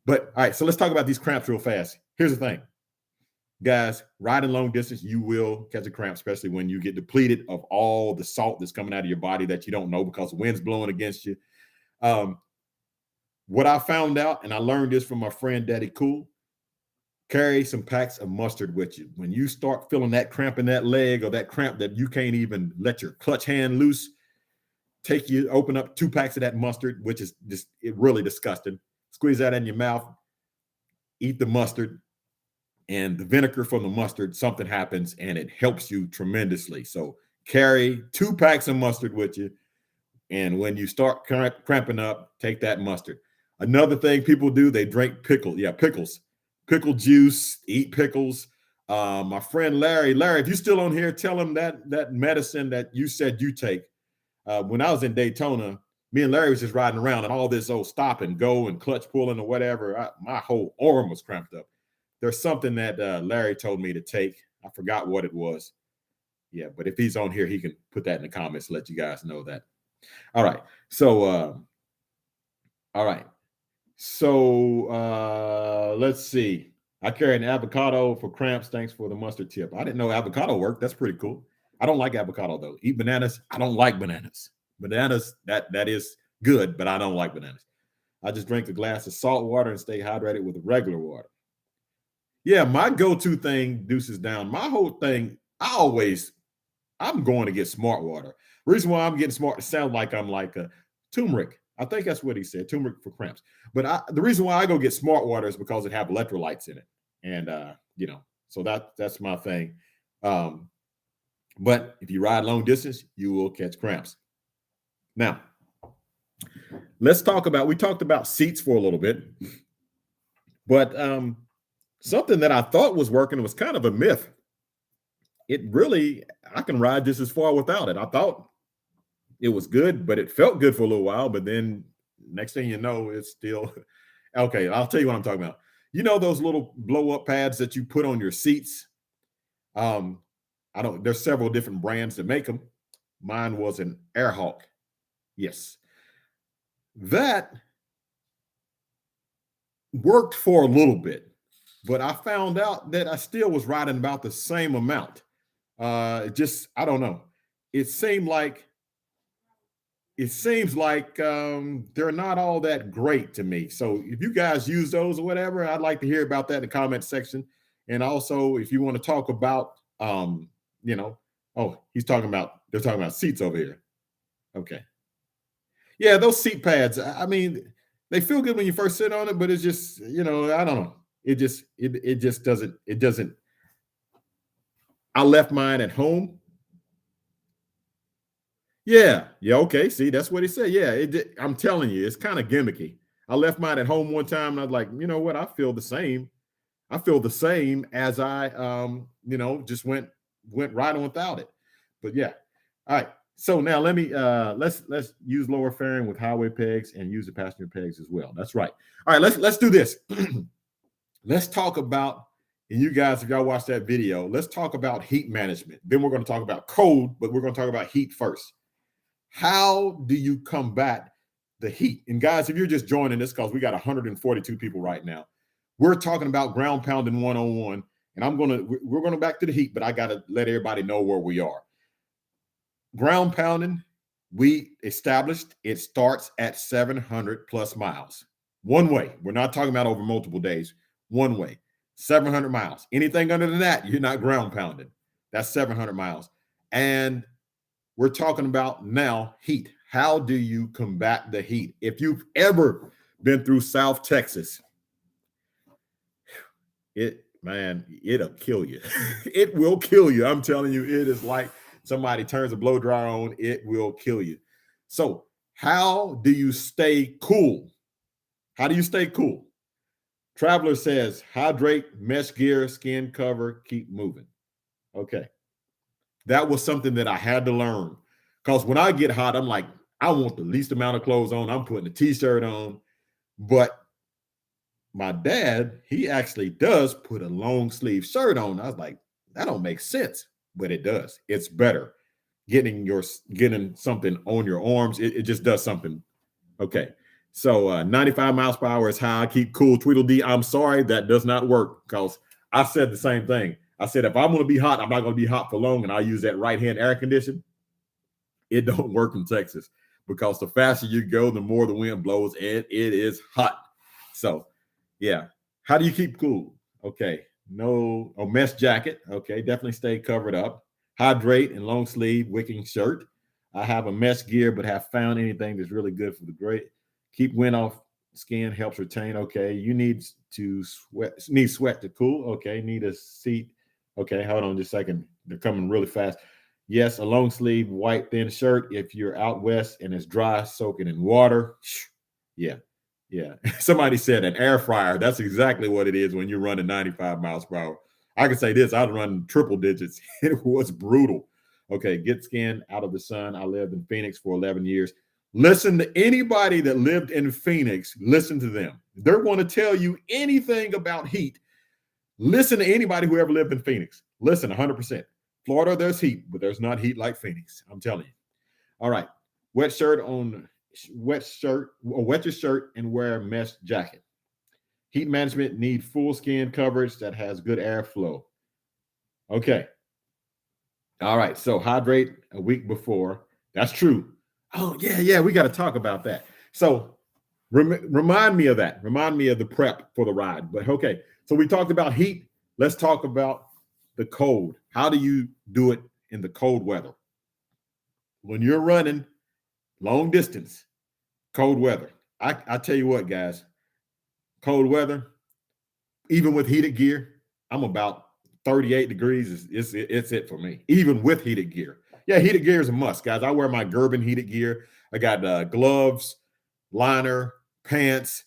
But all right, so let's talk about these cramps real fast. Here's the thing. Guys, riding long distance, you will catch a cramp, especially when you get depleted of all the salt that's coming out of your body that you don't know because the wind's blowing against you. What I found out, and I learned this from my friend Daddy Cool, carry some packs of mustard with you. When you start feeling that cramp in that leg or that cramp that you can't even let your clutch hand loose, open up 2 packs of that mustard, which is just really disgusting. Squeeze that in your mouth, eat the mustard. And the vinegar from the mustard, something happens and it helps you tremendously. So carry 2 packs of mustard with you. And when you start cramping up, take that mustard. Another thing people do, they drink pickles. Yeah, pickles. Pickle juice, eat pickles. My friend Larry, if you're still on here, tell him that medicine that you said you take. When I was in Daytona, me and Larry was just riding around and all this old stop and go and clutch pulling or whatever. My whole arm was cramped up. There's something that Larry told me to take. I forgot what it was. Yeah, but if he's on here, he can put that in the comments to let you guys know that. All right. So, all right. So let's see. I carry an avocado for cramps. Thanks for the mustard tip. I didn't know avocado worked. That's pretty cool. I don't like avocado though. Eat bananas. I don't like bananas. Bananas, that is good, but I don't like bananas. I just drink a glass of salt water and stay hydrated with regular water. Yeah, my go-to thing, deuces down. My whole thing, I'm going to get smart water. Reason why I'm getting smart, it sounds like I'm like a turmeric. I think that's what he said, turmeric for cramps. But the reason why I go get smart water is because it have electrolytes in it. And, so that's my thing. But if you ride long distance, you will catch cramps. Now, we talked about seats for a little bit. But something that I thought was working was kind of a myth. I can ride just as far without it. I thought it was good, but it felt good for a little while. But then next thing you know, it's still okay. I'll tell you what I'm talking about. You know those little blow up pads that you put on your seats? There's several different brands that make them. Mine was an Airhawk. Yes. That worked for a little bit, but I found out that I still was riding about the same amount. I don't know. It seems like they're not all that great to me. So if you guys use those or whatever, I'd like to hear about that in the comment section. And also, if you want to talk about, they're talking about seats over here. Okay. Yeah, those seat pads. I mean, they feel good when you first sit on it, but it's just, I don't know. It just doesn't. I left mine at home. Yeah. Okay. See, that's what he said. Yeah. I'm telling you, it's kind of gimmicky. I left mine at home one time and I was like, you know what? I feel the same. I feel the same as I, just went riding without it. But yeah. All right. So now let's use lower fairing with highway pegs and use the passenger pegs as well. That's right. All right. Let's do this. Let's talk about, and you guys, if y'all watch that video, let's talk about heat management. Then we're going to talk about cold, but we're going to talk about heat first. How do you combat the heat? And guys, if you're just joining this, because we got 142 people right now, we're talking about ground pounding 101. And we're going to back to the heat, but I got to let everybody know where we are. Ground pounding, we established it starts at 700 plus miles. One way. We're not talking about over multiple days. One way. 700 miles. Anything under than that, you're not ground pounding. That's 700 miles. And we're talking about now heat. How do you combat the heat? If you've ever been through South Texas, it'll kill you. It will kill you. I'm telling you, it is like somebody turns a blow dryer on, it will kill you. So how do you stay cool? How do you stay cool? Traveler says, hydrate, mesh gear, skin cover, keep moving. Okay. That was something that I had to learn. Because when I get hot, I'm like, I want the least amount of clothes on. I'm putting a t-shirt on. But my dad, he actually does put a long sleeve shirt on. I was like, that don't make sense. But it does. It's better. Getting something on your arms, it just does something. Okay. So 95 miles per hour is high. Keep cool. Tweedledee, I'm sorry, that does not work, because I said the same thing. I said, if I'm going to be hot, I'm not going to be hot for long, and I'll use that right-hand air condition. It don't work in Texas, because the faster you go, the more the wind blows, and it is hot. So, yeah. How do you keep cool? Okay. No, mesh jacket. Okay. Definitely stay covered up. Hydrate and long sleeve wicking shirt. I have a mesh gear, but have found anything that's really good for the gray. Keep wind off skin, helps retain. Okay. You need sweat to cool. Okay. Need a seat. Okay. Hold on just a second. They're coming really fast. Yes. A long sleeve, white thin shirt. If you're out west and it's dry, soaking in water. Yeah. Yeah. Somebody said an air fryer. That's exactly what it is when you're running 95 miles per hour. I can say this. I'd run triple digits. It was brutal. Okay. Get skin out of the sun. I lived in Phoenix for 11 years. Listen to anybody that lived in Phoenix. Listen to them. They're going to tell you anything about heat. Listen to anybody who ever lived in Phoenix. Listen, 100%. Florida, there's heat, but there's not heat like Phoenix. I'm telling you. All right. Wet your shirt and wear a mesh jacket. Heat management need full skin coverage that has good airflow. Okay. All right. So hydrate a week before. That's true. Oh, yeah. We got to talk about that. So remind me of that. Remind me of the prep for the ride. But okay. So we talked about heat. Let's talk about the cold. How do you do it in the cold weather? When you're running long distance, cold weather. I tell you what, guys, cold weather, even with heated gear, I'm about 38 degrees. It's it for me, even with heated gear. Yeah, heated gear is a must, guys. I wear my Gerben heated gear. I got gloves, liner, pants,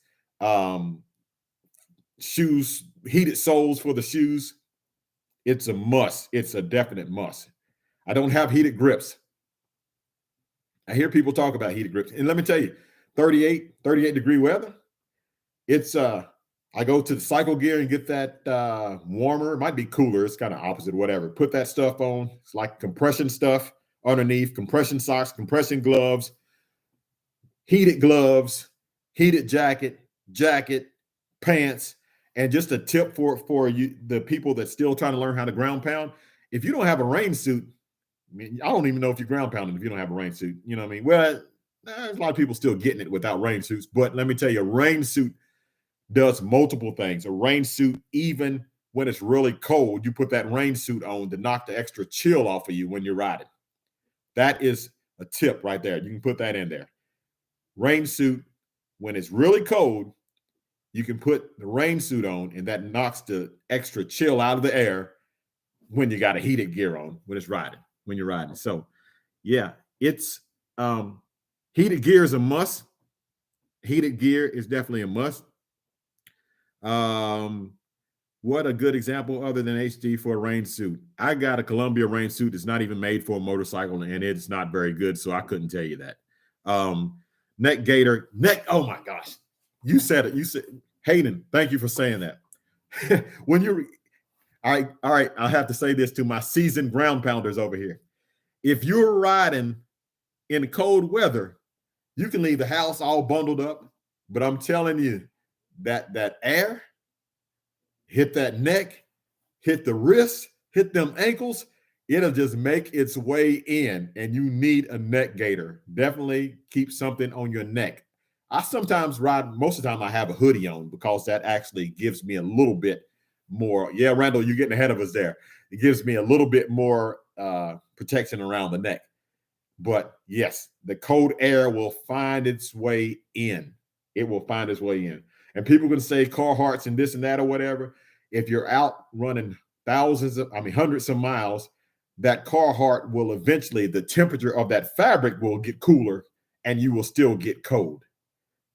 shoes, heated soles for the shoes. It's a must. It's a definite must. I don't have heated grips. I hear people talk about heated grips. And let me tell you, 38 degree weather, it's I go to the cycle gear and get that warmer. It might be cooler. It's kind of opposite, whatever. Put that stuff on. It's like compression stuff underneath, compression socks, compression gloves, heated jacket, pants. And just a tip for you, the people that's still trying to learn how to ground pound. If you don't have a rain suit, I mean, I don't even know if you're ground pounding if you don't have a rain suit. You know what I mean? Well, there's a lot of people still getting it without rain suits. But let me tell you, a rain suit does multiple things. A rain suit, even when it's really cold, you put that rain suit on to knock the extra chill off of you when you're riding. That is a tip right there. You can put that in there. Rain suit, when it's really cold, you can put the rain suit on, and that knocks the extra chill out of the air when you got a heated gear on when you're riding. So yeah, it's heated gear is a must. Heated gear is definitely a must. What a good example other than HD for a rain suit. I got a Columbia rain suit that's not even made for a motorcycle, and it's not very good, so I couldn't tell you that. Neck gaiter, oh my gosh. You said it. You said, Hayden, thank you for saying that. When you're all right, I have to say this to my seasoned ground pounders over here. If you're riding in cold weather, you can leave the house all bundled up, but I'm telling you that air hit that neck, hit the wrist, hit them ankles, it'll just make its way in, and you need a neck gaiter. Definitely keep something on your neck. I sometimes ride, most of the time I have a hoodie on because that actually gives me a little bit more. Yeah, Randall, you're getting ahead of us there. It gives me a little bit more protection around the neck. But yes, the cold air will find its way in. It will find its way in. And people can say Carhartts and this and that or whatever. If you're out running hundreds of miles, that Carhartt will eventually, the temperature of that fabric will get cooler and you will still get cold.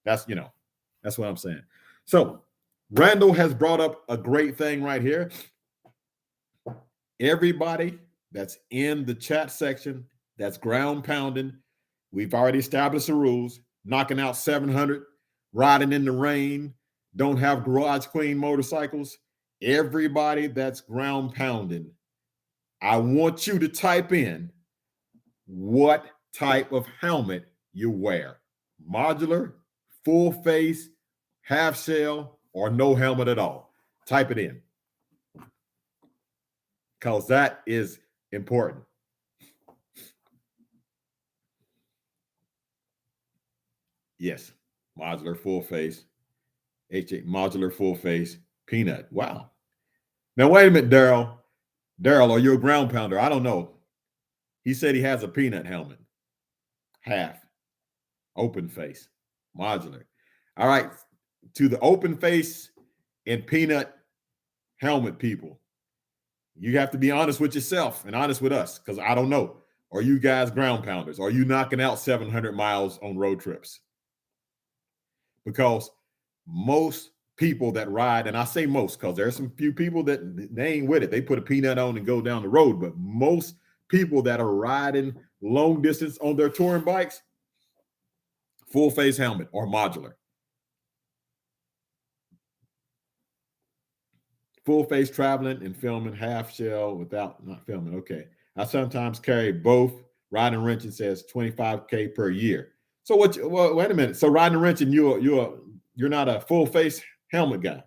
That's what I'm saying. So Randall has brought up a great thing right here. Everybody that's in the chat section, that's ground pounding, we've already established the rules, knocking out 700, riding in the rain, don't have garage queen motorcycles. Everybody that's ground pounding, I want you to type in what type of helmet you wear. Modular, full face, half shell, or no helmet at all. Type it in, because that is important. Yes, modular, full face, modular, full face, peanut. Wow. Now, wait a minute, Daryl. Daryl, are you a ground pounder? I don't know. He said he has a peanut helmet. Half. Open face. Modular. All right. To the open face and peanut helmet people, you have to be honest with yourself and honest with us, because I don't know. Are you guys ground pounders? Are you knocking out 700 miles on road trips? Because most people that ride, and I say most because there's some few people that they ain't with it. They put a peanut on and go down the road. But most people that are riding long distance on their touring bikes, full face helmet or modular. Full face traveling and filming, half shell without not filming. Okay. I sometimes carry both. Riding and wrenching says 25K per year. So well, wait a minute. So riding and wrenching, you're not a full face helmet guy.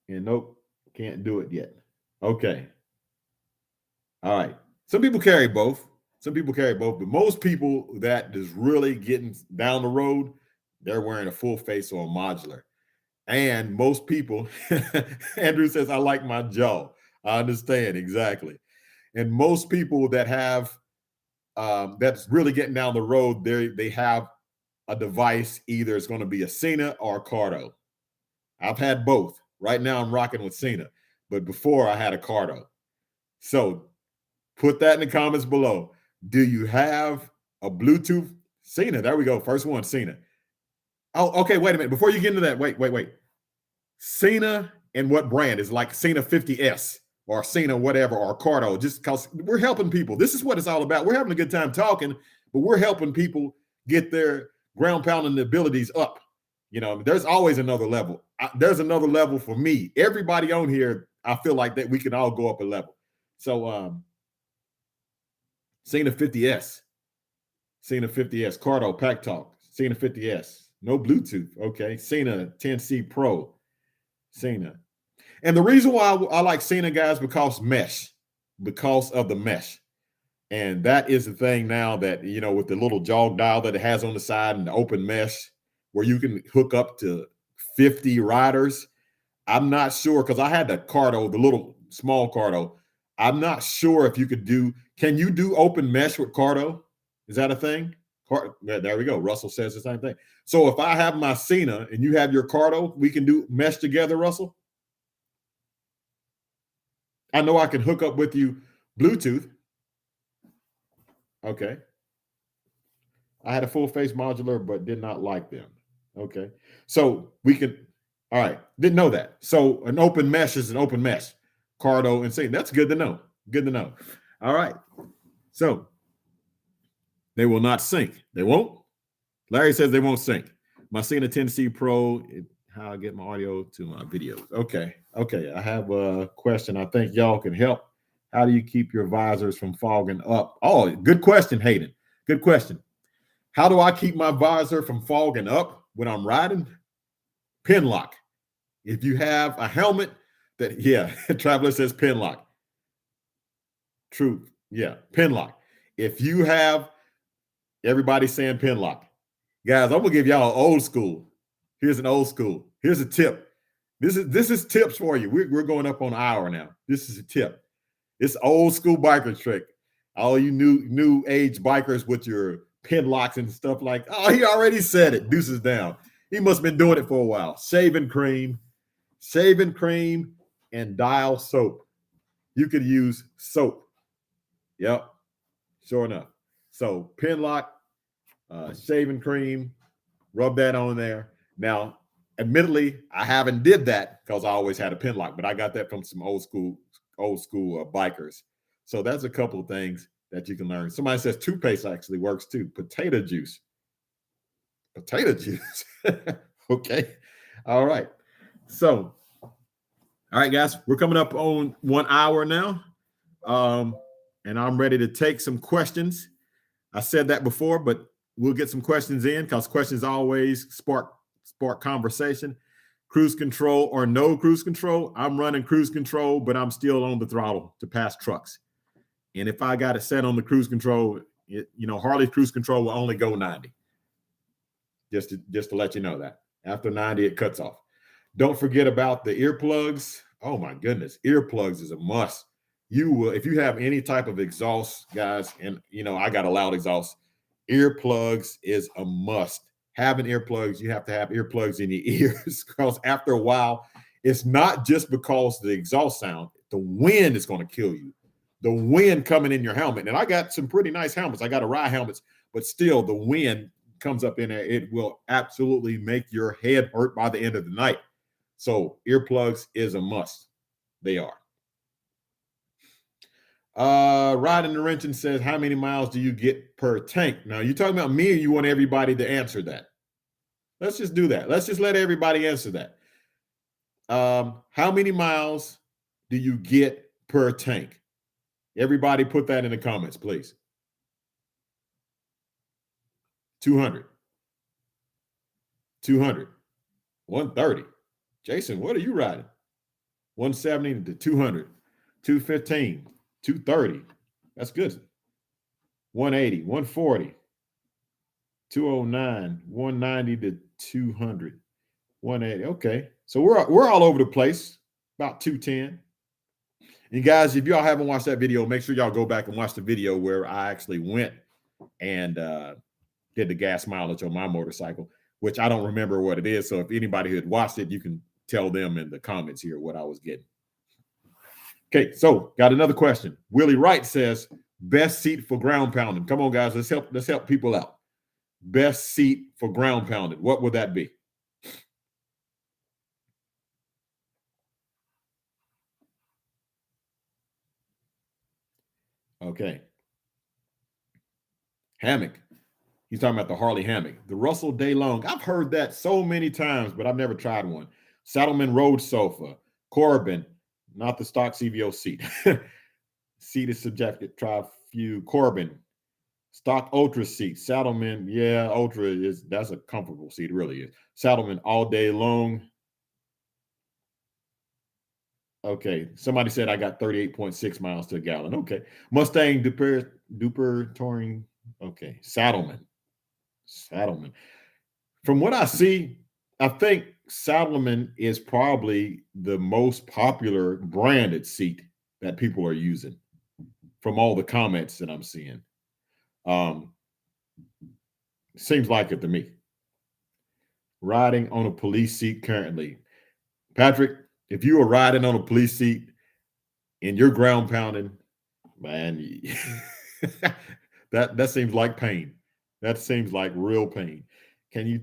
And nope, can't do it yet. Okay. All right. Some people carry both. But most people that is really getting down the road, they're wearing a full face or a modular. And most people, Andrew says, I like my jaw. I understand exactly. And most people that have that's really getting down the road, they have a device. Either it's going to be a Cena or a Cardo. I've had both. Right now I'm rocking with Cena, but before I had a Cardo. So put that in the comments below. Do you have a Bluetooth Cena? There we go. First one, Cena. Oh, okay. Wait a minute. Before you get into that, wait. Cena and what brand? Is like Cena 50S or Cena whatever or Cardo, just because we're helping people. This is what it's all about. We're having a good time talking, but we're helping people get their ground pounding abilities up. You know, there's always another level. There's another level for me. Everybody on here, I feel like that we can all go up a level. So Cena 50S, Cardo, Pack Talk, Cena 50S, no Bluetooth. Okay, Cena 10C Pro, Cena. And the reason why I like Cena, guys, because of the mesh. And that is the thing now that, you know, with the little jog dial that it has on the side and the open mesh where you can hook up to 50 riders. I'm not sure, because I had the Cardo, the little small Cardo. I'm not sure if you could can you do open mesh with Cardo? Is that a thing? There we go. Russell says the same thing. So if I have my Cena and you have your Cardo, we can do mesh together, Russell? I know I can hook up with you Bluetooth. Okay. I had a full face modular, but did not like them. Okay. So we can, all right. Didn't know that. So an open mesh is an open mesh. Cardo and Cena. That's good to know. Good to know. All right. So they will not sync. They won't? Larry says they won't sync. My Cena 10C Pro, how I get my audio to my videos. Okay. I have a question. I think y'all can help. How do you keep your visors from fogging up? Oh, good question, Hayden. Good question. How do I keep my visor from fogging up when I'm riding? Pin lock. If you have a helmet that, yeah, Traveler says pin lock. True. Yeah, pin lock. If you have, everybody saying pin lock. Guys, I'm gonna give y'all old school. Here's an old school. Here's a tip. This is tips for you. We're going up on an hour now. This is a tip. It's old school biker trick. All you new age bikers with your pin locks and stuff like, oh, he already said it. Deuces down. He must have been doing it for a while. Shaving cream and dial soap. You could use soap. Yep, sure enough. So pin lock, shaving cream, rub that on there. Now, admittedly, I haven't did that because I always had a pin lock, but I got that from some old school bikers. So that's a couple of things that you can learn. Somebody says toothpaste actually works too. Potato juice. Okay. All right. So, all right, guys, we're coming up on 1 hour now. And I'm ready to take some questions. I said that before, but we'll get some questions in because questions always spark conversation. Cruise control or no cruise control. I'm running cruise control, but I'm still on the throttle to pass trucks. And if I got it set on the cruise control, Harley cruise control will only go 90. Just to let you know that. After 90, it cuts off. Don't forget about the earplugs. Oh my goodness, earplugs is a must. You will, if you have any type of exhaust, guys, and I got a loud exhaust, earplugs is a must. Having earplugs, you have to have earplugs in your ears because after a while, it's not just because the exhaust sound, the wind is going to kill you. The wind coming in your helmet. And I got some pretty nice helmets. I got a rye helmets, but still the wind comes up in there. It will absolutely make your head hurt by the end of the night. So earplugs is a must. They are. Riding the Wrenching says, how many miles do you get per tank? Now, you talking about me or you want everybody to answer that? Let's just do that. Let's just let everybody answer that. How many miles do you get per tank? Everybody put that in the comments, please. 200. 200. 130. Jason, what are you riding? 170 to 200. 215. 230. That's good. 180. 140. 209. 190 to 200. 180. Okay. So we're all over the place. About 210. And guys, if y'all haven't watched that video, make sure y'all go back and watch the video where I actually went and did the gas mileage on my motorcycle, which I don't remember what it is. So if anybody had watched it, you can tell them in the comments here what I was getting. Okay, so got another question. Willie Wright says, best seat for ground pounding. Come on, guys, let's help people out. Best seat for ground pounding. What would that be? Okay. Hammock. He's talking about the Harley hammock. The Russell DeLong. I've heard that so many times, but I've never tried one. Saddleman Road Sofa. Corbin. Not the stock CVO seat. Seat is subjective. Try few. Corbin. Stock Ultra seat. Saddleman. Yeah, Ultra that's a comfortable seat. It really is. Saddleman all day long. Okay. Somebody said I got 38.6 miles to a gallon. Okay. Mustang Duper Touring. Okay. Saddleman. From what I see, I think Saddleman is probably the most popular branded seat that people are using from all the comments that I'm seeing. Seems like it to me. Riding on a police seat currently. Patrick, if you are riding on a police seat and you're ground pounding, man, that seems like pain. That seems like real pain. Can you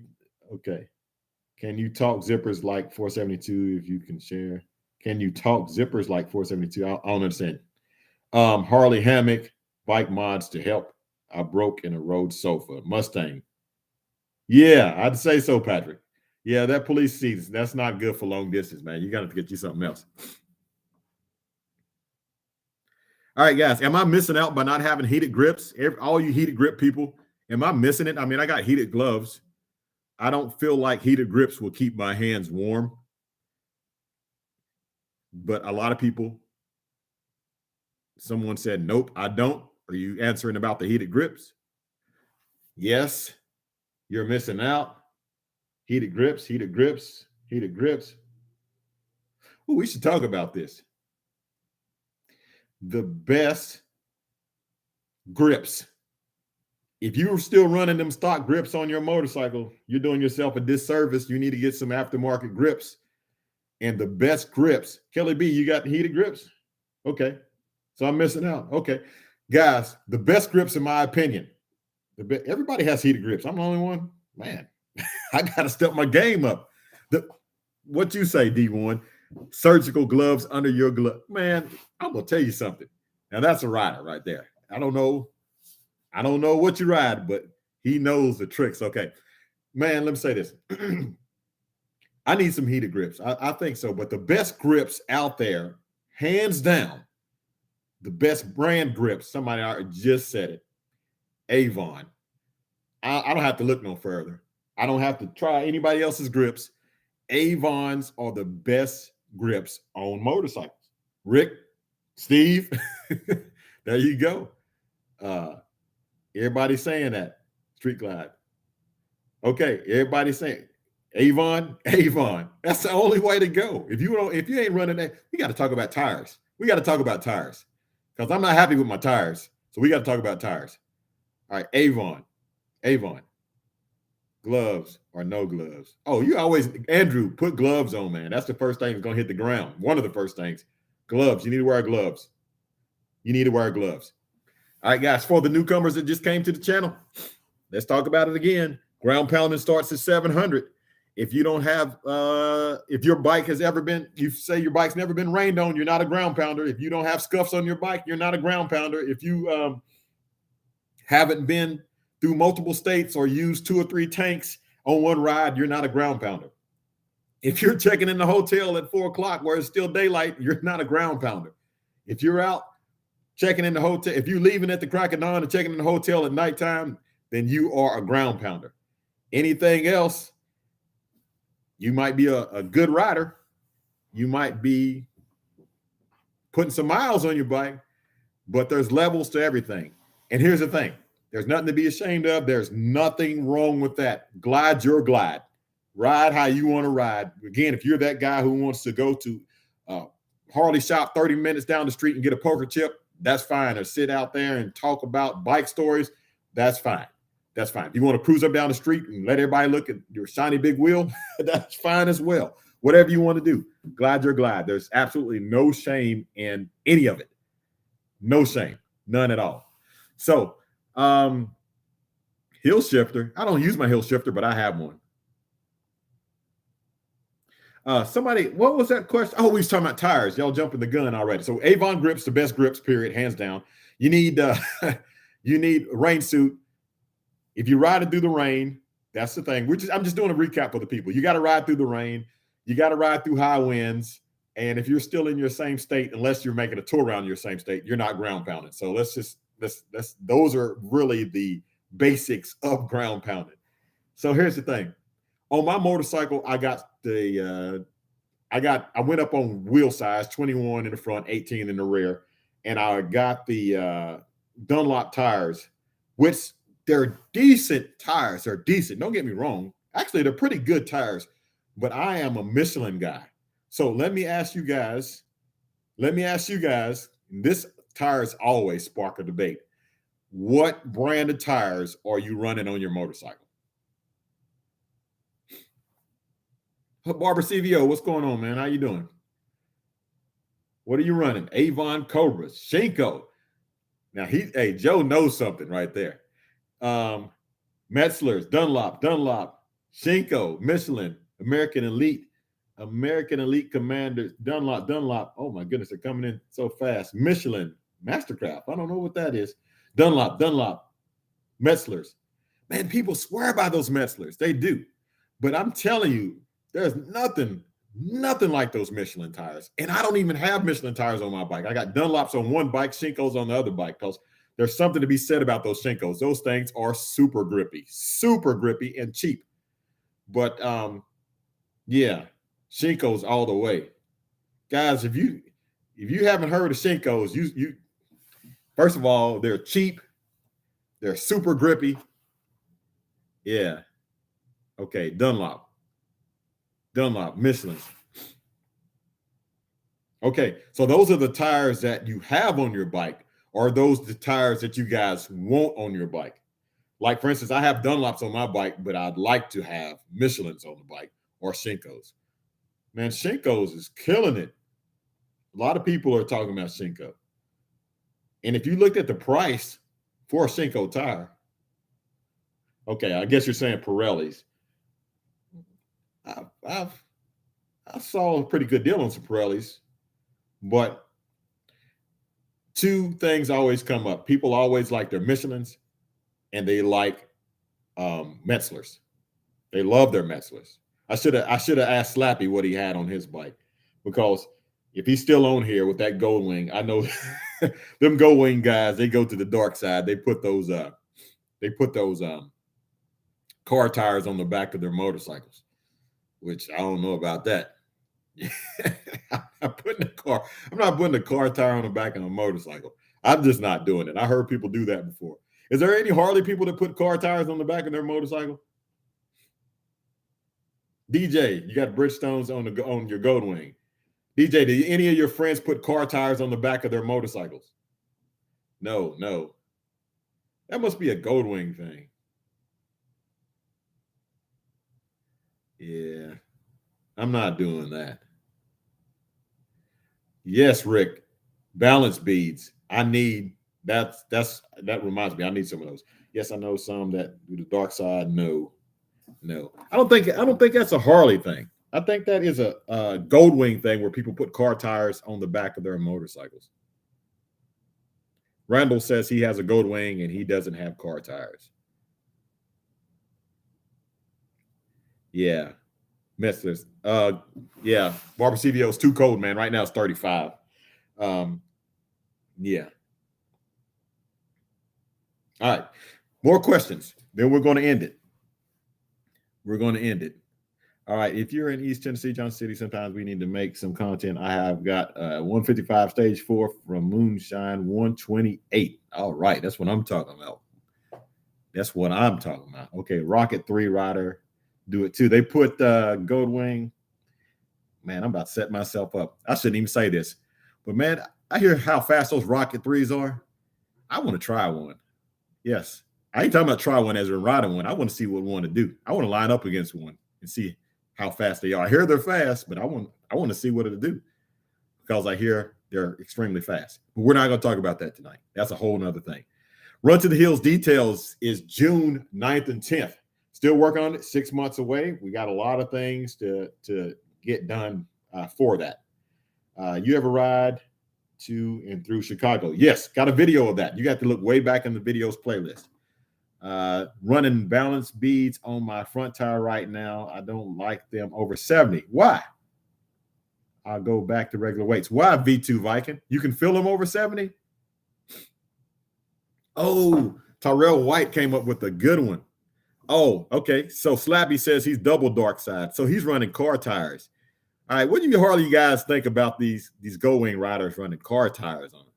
talk zippers like 472 if you can share? Can you talk zippers like 472? I don't understand. Harley hammock, bike mods to help. I broke in a road sofa. Mustang. Yeah, I'd say so, Patrick. Yeah, that police seat, that's not good for long distance, man. You got to get you something else. All right, guys, am I missing out by not having heated grips? All you heated grip people, am I missing it? I mean, I got heated gloves. I don't feel like heated grips will keep my hands warm. But a lot of people, someone said, nope, I don't. Are you answering about the heated grips? Yes, you're missing out. Heated grips, heated grips, heated grips. Ooh, we should talk about this. The best grips. If you're still running them stock grips on your motorcycle, you're doing yourself a disservice. You need to get some aftermarket grips. And the best grips, Kelly B, you got heated grips? Okay. So I'm missing out. Okay. Guys, the best grips, in my opinion, everybody has heated grips. I'm the only one. Man, I got to step my game up. What you say, D1? Surgical gloves under your glove. Man, I'm going to tell you something. Now, that's a rider right there. I don't know what you ride, but he knows the tricks. Okay. Man, let me say this. I need some heated grips. I think so. But the best grips out there, hands down, the best brand grips, somebody just said it, Avon. I don't have to look no further. I don't have to try anybody else's grips. Avons are the best grips on motorcycles. Rick, Steve, there you go. Everybody's saying that. Street Glide. Okay, everybody's saying Avon. That's the only way to go. If you ain't running that, we got to talk about tires. Because I'm not happy with my tires. So we got to talk about tires. All right, Avon. Gloves or no gloves. Oh, Andrew, put gloves on, man. That's the first thing that's going to hit the ground. One of the first things. Gloves. You need to wear gloves. All right, guys, for the newcomers that just came to the channel, let's talk about it again. Ground pounding starts at 700. If you don't have, if your bike has ever been, you say your bike's never been rained on, you're not a ground pounder. If you don't have scuffs on your bike, you're not a ground pounder. If you haven't been through multiple states or used 2 or 3 tanks on one ride, you're not a ground pounder. If you're checking in the hotel at 4 o'clock where it's still daylight, you're not a ground pounder. If you're out checking in the hotel, if you're leaving at the crack of dawn and checking in the hotel at nighttime, then you are a ground pounder. Anything else, you might be a good rider. You might be putting some miles on your bike, but there's levels to everything. And here's the thing. There's nothing to be ashamed of. There's nothing wrong with that. Glide your glide. Ride how you want to ride. Again, if you're that guy who wants to go to Harley shop 30 minutes down the street and get a poker chip, that's fine. Or sit out there and talk about bike stories, that's fine. That's fine. If you want to cruise up down the street and let everybody look at your shiny big wheel, that's fine as well. Whatever you want to do, glide your glide. There's absolutely no shame in any of it. No shame. None at all. So, hill shifter. I don't use my hill shifter, but I have one. Somebody, what was that question? Oh, we was talking about tires. Y'all jumping the gun already. So Avon grips, the best grips, period, hands down. You need you need a rain suit. If you ride it through the rain, that's the thing. I'm just doing a recap for the people. You got to ride through the rain. You got to ride through high winds. And if you're still in your same state, unless you're making a tour around your same state, you're not ground pounding. So let's those are really the basics of ground pounding. So here's the thing. On my motorcycle, I went up on wheel size, 21 in the front, 18 in the rear. And I got the Dunlop tires, which they're decent tires. They're decent. Don't get me wrong. Actually, they're pretty good tires, but I am a Michelin guy. So let me ask you guys, this tires always spark a debate. What brand of tires are you running on your motorcycle? Barbara CVO, what's going on, man? How you doing? What are you running? Avon Cobras, Shinko. Now Joe knows something right there. Metzler's, Dunlop, Shinko, Michelin, American Elite Commanders, Dunlop. Oh my goodness, they're coming in so fast. Michelin, Mastercraft. I don't know what that is. Dunlop, Metzler's. Man, people swear by those Metzler's. They do. But I'm telling you, there's nothing like those Michelin tires. And I don't even have Michelin tires on my bike. I got Dunlops on one bike, Shinko's on the other bike, because there's something to be said about those Shinkos. Those things are super grippy and cheap. But yeah, Shinkos all the way. Guys, if you haven't heard of Shinkos, you first of all, they're cheap. They're super grippy. Yeah. Okay, Dunlop, Michelin. Okay, so those are the tires that you have on your bike, or those the tires that you guys want on your bike? Like, for instance, I have Dunlops on my bike, but I'd like to have Michelin's on the bike or Shinko's. Man, Shinko's is killing it. A lot of people are talking about Shinko. And if you looked at the price for a Shinko tire, okay, I guess you're saying Pirelli's. I saw a pretty good deal on some Pirelli's, but two things always come up. People always like their Michelin's, and they like Metzler's. They love their Metzler's. I should have asked Slappy what he had on his bike, because if he's still on here with that Gold Wing, I know them Gold Wing guys, they go to the dark side. They put those car tires on the back of their motorcycles, which I don't know about that. I'm not putting a car tire on the back of a motorcycle. I'm just not doing it. I heard people do that before. Is there any Harley people that put car tires on the back of their motorcycle? DJ, you got Bridgestones on your Gold Wing. DJ, did any of your friends put car tires on the back of their motorcycles? No. That must be a Gold Wing thing. Yeah, I'm not doing that. Yes, Rick, balance beads. I need that reminds me, I need some of those. Yes, I know some that do the dark side. No. I don't think that's a Harley thing. I think that is a Gold Wing thing where people put car tires on the back of their motorcycles. Randall says he has a Gold Wing and he doesn't have car tires. Yeah. Messlers. Yeah. Barber CVO is too cold, man. Right now it's 35. Yeah. All right. More questions. Then we're going to end it. We're going to end it. All right. If you're in East Tennessee, Johnson City, sometimes we need to make some content. I have got 155 stage 4 from Moonshine 128. All right. That's what I'm talking about. That's what I'm talking about. Okay. Rocket 3 Rider. Do it too. They put Goldwing. Man, I'm about to set myself up. I shouldn't even say this. But man, I hear how fast those Rocket 3s are. I want to try one. Yes. I ain't talking about try one as in riding one. I want to see what one to do. I want to line up against one and see how fast they are. I hear they're fast, but I want to see what it'll do because I hear they're extremely fast. But we're not going to talk about that tonight. That's a whole nother thing. Run to the Hills Details is June 9th and 10th. Still working on it, 6 months away. We got a lot of things to get done for that. You ever ride to and through Chicago? Yes, got a video of that. You got to look way back in the videos playlist. Running balance beads on my front tire right now. I don't like them over 70. Why? I'll go back to regular weights. Why, V2 Viking? You can feel them over 70? Oh, Tyrell White came up with a good one. Oh, okay. So Slappy says he's double dark side. So he's running car tires. All right. What do you Harley guys think about these Gold Wing riders running car tires on them?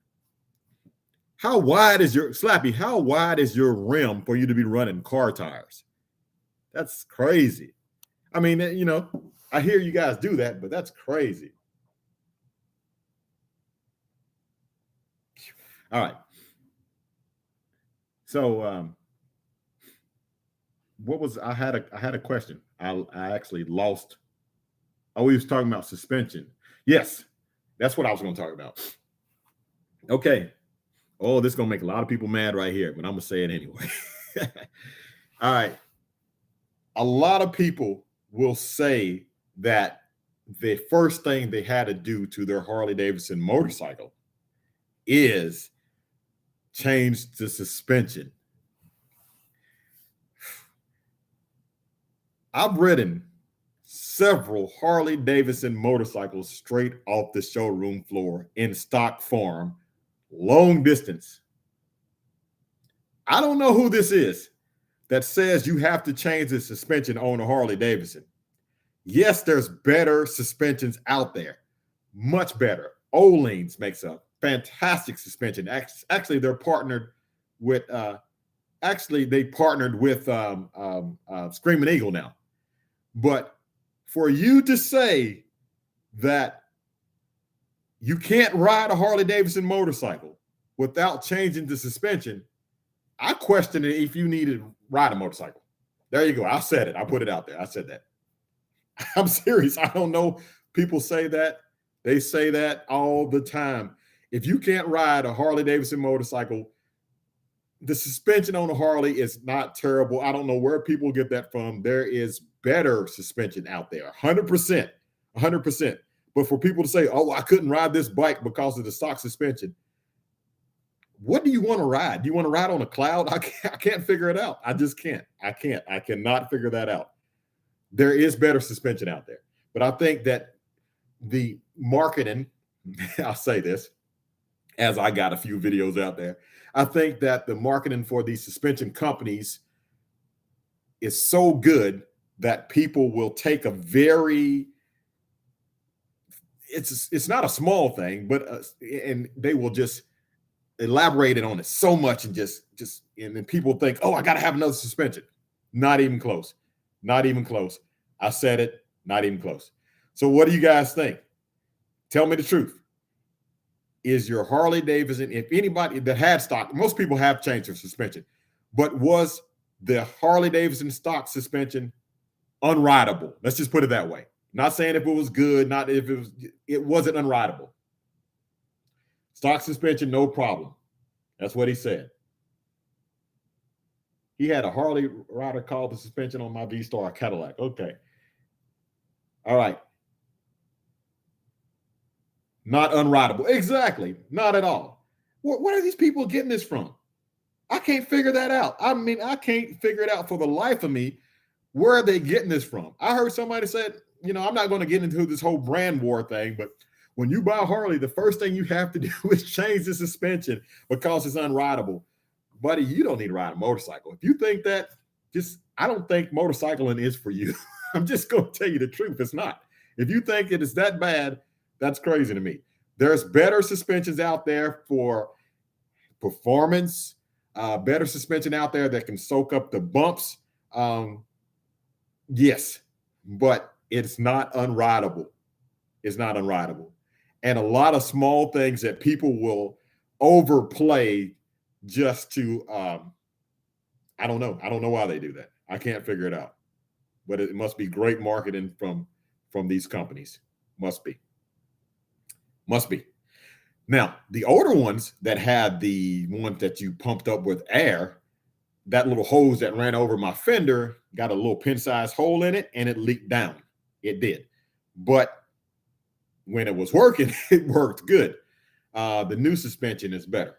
How wide is your Slappy? How wide is your rim for you to be running car tires? That's crazy. I mean, you know, I hear you guys do that, but that's crazy. All right. So what was I had a question. I actually lost. Oh, we was talking about suspension. Yes, that's what I was going to talk about. Okay. Oh, this is going to make a lot of people mad right here, but I'm going to say it anyway. All right. A lot of people will say that the first thing they had to do to their Harley-Davidson motorcycle is change the suspension. I've ridden several Harley-Davidson motorcycles straight off the showroom floor in stock form, long distance. I don't know who this is that says you have to change the suspension on a Harley-Davidson. Yes, there's better suspensions out there, much better. Oleans makes a fantastic suspension. Actually, they're partnered with. They partnered with Screaming Eagle now. But for you to say that you can't ride a Harley-Davidson motorcycle without changing the suspension, I question it if you need to ride a motorcycle. There you go. I said it. I put it out there. I said that. I'm serious. I don't know. People say that. They say that all the time. If you can't ride a Harley-Davidson motorcycle, the suspension on a Harley is not terrible. I don't know where people get that from. There is better suspension out there, 100%, 100%. But for people to say, oh, I couldn't ride this bike because of the stock suspension. What do you want to ride? Do you want to ride on a cloud? I can't figure it out. I just can't. I cannot figure that out. There is better suspension out there. But I think that the marketing, I'll say this, as I got a few videos out there, I think that the marketing for these suspension companies is so good that people will take a very, it's not a small thing, but and they will just elaborate on it so much and and then people think, oh, I got to have another suspension. Not even close. Not even close. I said it, not even close. So what do you guys think? Tell me the truth. Is your Harley-Davidson, if anybody that had stock, most people have changed their suspension, but was the Harley-Davidson stock suspension unrideable? Let's just put it that way. Not saying if it was good, not if it wasn't unrideable. Stock suspension, no problem. That's what he said. He had a Harley rider call the suspension on my V-Star Cadillac. Okay. All right. Not unrideable. Exactly. Not at all. Where are these people getting this from? I can't figure that out. I mean, I can't figure it out for the life of me Where are they getting this from? I heard somebody said, you know, I'm not going to get into this whole brand war thing, but when you buy a Harley, the first thing you have to do is change the suspension because it's unrideable. Buddy, you don't need to ride a motorcycle. If you think that, I don't think motorcycling is for you. I'm just going to tell you the truth. It's not. If you think it is that bad, that's crazy to me. There's better suspensions out there for performance, better suspension out there that can soak up the bumps. Yes, but it's not unrideable. It's not unrideable. And a lot of small things that people will overplay just to, I don't know. I don't know why they do that. I can't figure it out. But it must be great marketing from these companies. Must be. Must be. Now, the older ones that had the one that you pumped up with air, that little hose that ran over my fender got a little pin-sized hole in it, and it leaked down. It did. But when it was working, it worked good. The new suspension is better.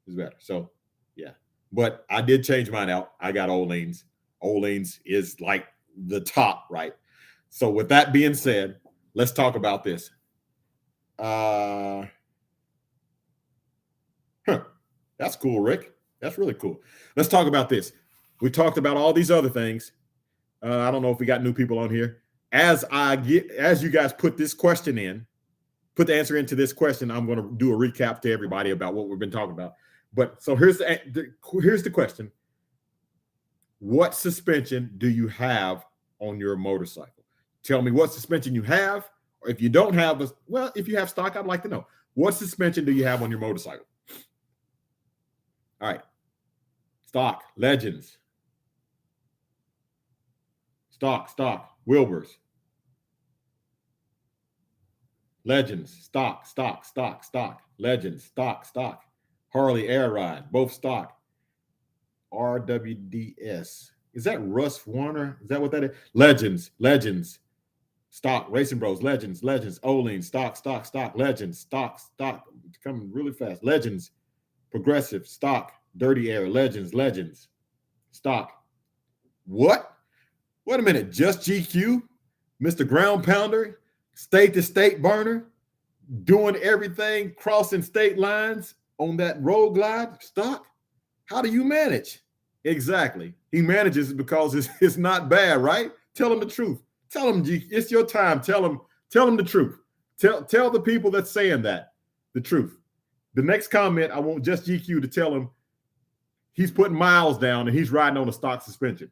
It's better. So, yeah. But I did change mine out. I got Olean's. Olean's is like the top, right? So with that being said, let's talk about this. That's cool, Rick. That's really cool. Let's talk about this. We talked about all these other things. I don't know if we got new people on here. As you guys put this question in, put the answer into this question, I'm going to do a recap to everybody about what we've been talking about. But so here's the question. What suspension do you have on your motorcycle? Tell me what suspension you have, or if you don't have, if you have stock, I'd like to know. What suspension do you have on your motorcycle? All right. Stock, Legends. Stock, Wilbur's. Legends, stock. Legends, stock. Harley Air Ride, both stock. RWDS. Is that Russ Warner? Is that what that is? Legends. Stock, Racing Bros, Legends. Olean, stock. Legends, stock. It's coming really fast. Legends, Progressive, stock. Dirty Air, Legends. Stock. What? Wait a minute. Just GQ? Mr. Ground Pounder? State to state burner? Doing everything, crossing state lines on that road glide? Stock? How do you manage? Exactly. He manages it because it's not bad, right? Tell him the truth. Tell him, it's your time. Tell him the truth. Tell the people that's saying that the truth. The next comment, I want Just GQ to tell him he's putting miles down and he's riding on a stock suspension.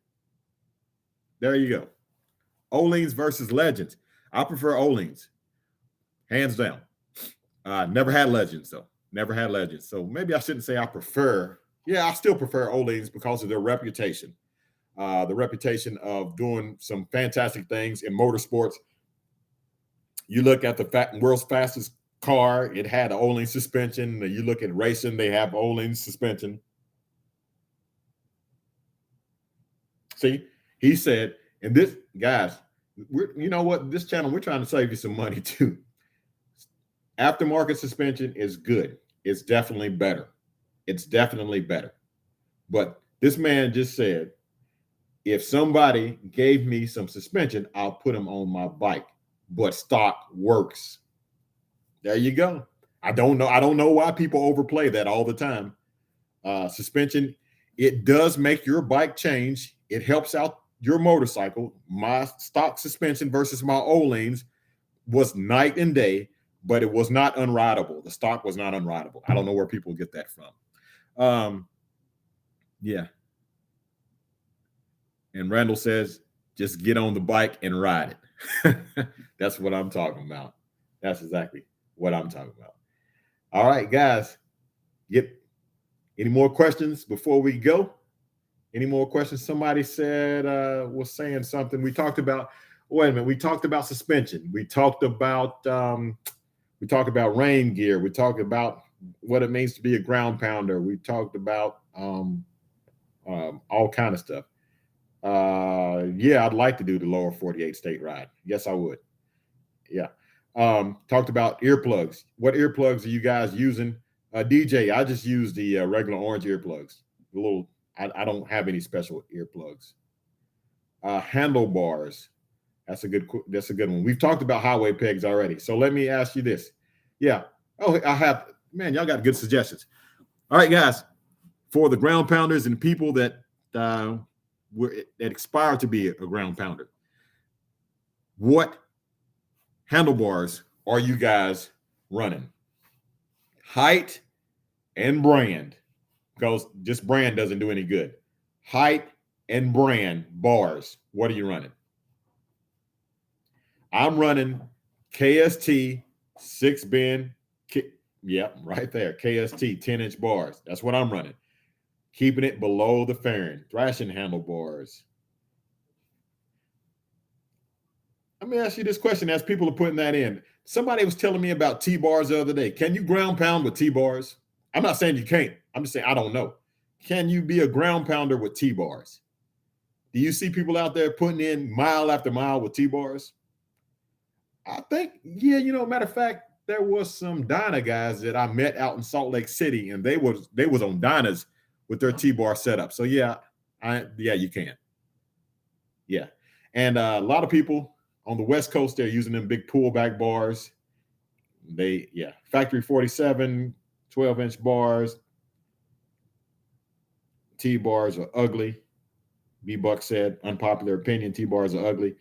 There you go. Olean's versus Legends. I prefer Olean's, hands down. Never had Legends though. Never had Legends. So maybe I shouldn't say I prefer. Yeah, I still prefer Olean's because of their reputation. The reputation of doing some fantastic things in motorsports. You look at the world's fastest car, it had an Olean suspension. You look at racing, they have Olean suspension. See, he said, and this, guys, you know what? This channel, we're trying to save you some money too. Aftermarket suspension is good. It's definitely better. But this man just said, if somebody gave me some suspension, I'll put them on my bike. But stock works. There you go. I don't know why people overplay that all the time. Suspension, it does make your bike change. It helps out your motorcycle. My stock suspension versus my Olean's was night and day, but it was not unrideable. The stock was not unrideable. I don't know where people get that from. Yeah. And Randall says, just get on the bike and ride it. That's what I'm talking about. That's exactly what I'm talking about. All right, guys. Yep. Any more questions before we go? Any more questions? Somebody said, was saying something. We talked about, wait a minute. We talked about suspension. We talked about rain gear. We talked about what it means to be a ground pounder. We talked about all kind of stuff. Yeah, I'd like to do the lower 48 state ride. Yes, I would. Yeah. Talked about earplugs. What earplugs are you guys using? DJ, I just use the regular orange earplugs. The little, I don't have any special earplugs. Handlebars. That's a good one. We've talked about highway pegs already. So let me ask you this. Yeah. Oh, y'all got good suggestions. All right, guys. For the ground pounders and people that that aspire to be a ground pounder, what handlebars are you guys running? Height and brand, because just brand doesn't do any good. Height and brand bars. What are you running? I'm running KST 6-bend. Yep, right there. KST 10-inch bars. That's what I'm running. Keeping it below the fairing. Thrashing handlebars. Let me ask you this question as people are putting that in. Somebody was telling me about T-bars the other day. Can you ground pound with T-bars? I'm not saying you can't. I'm just saying I don't know. Can you be a ground pounder with T-bars? Do you see people out there putting in mile after mile with T-bars? I think, yeah, matter of fact, there was some Dyna guys that I met out in Salt Lake City, and they was on Dynas with their T-bar setup. So yeah, you can. Yeah. And a lot of people on the West Coast, they're using them big pullback bars. Factory 47, 12-inch bars. T-bars are ugly. B-Buck said, unpopular opinion, T-bars are ugly.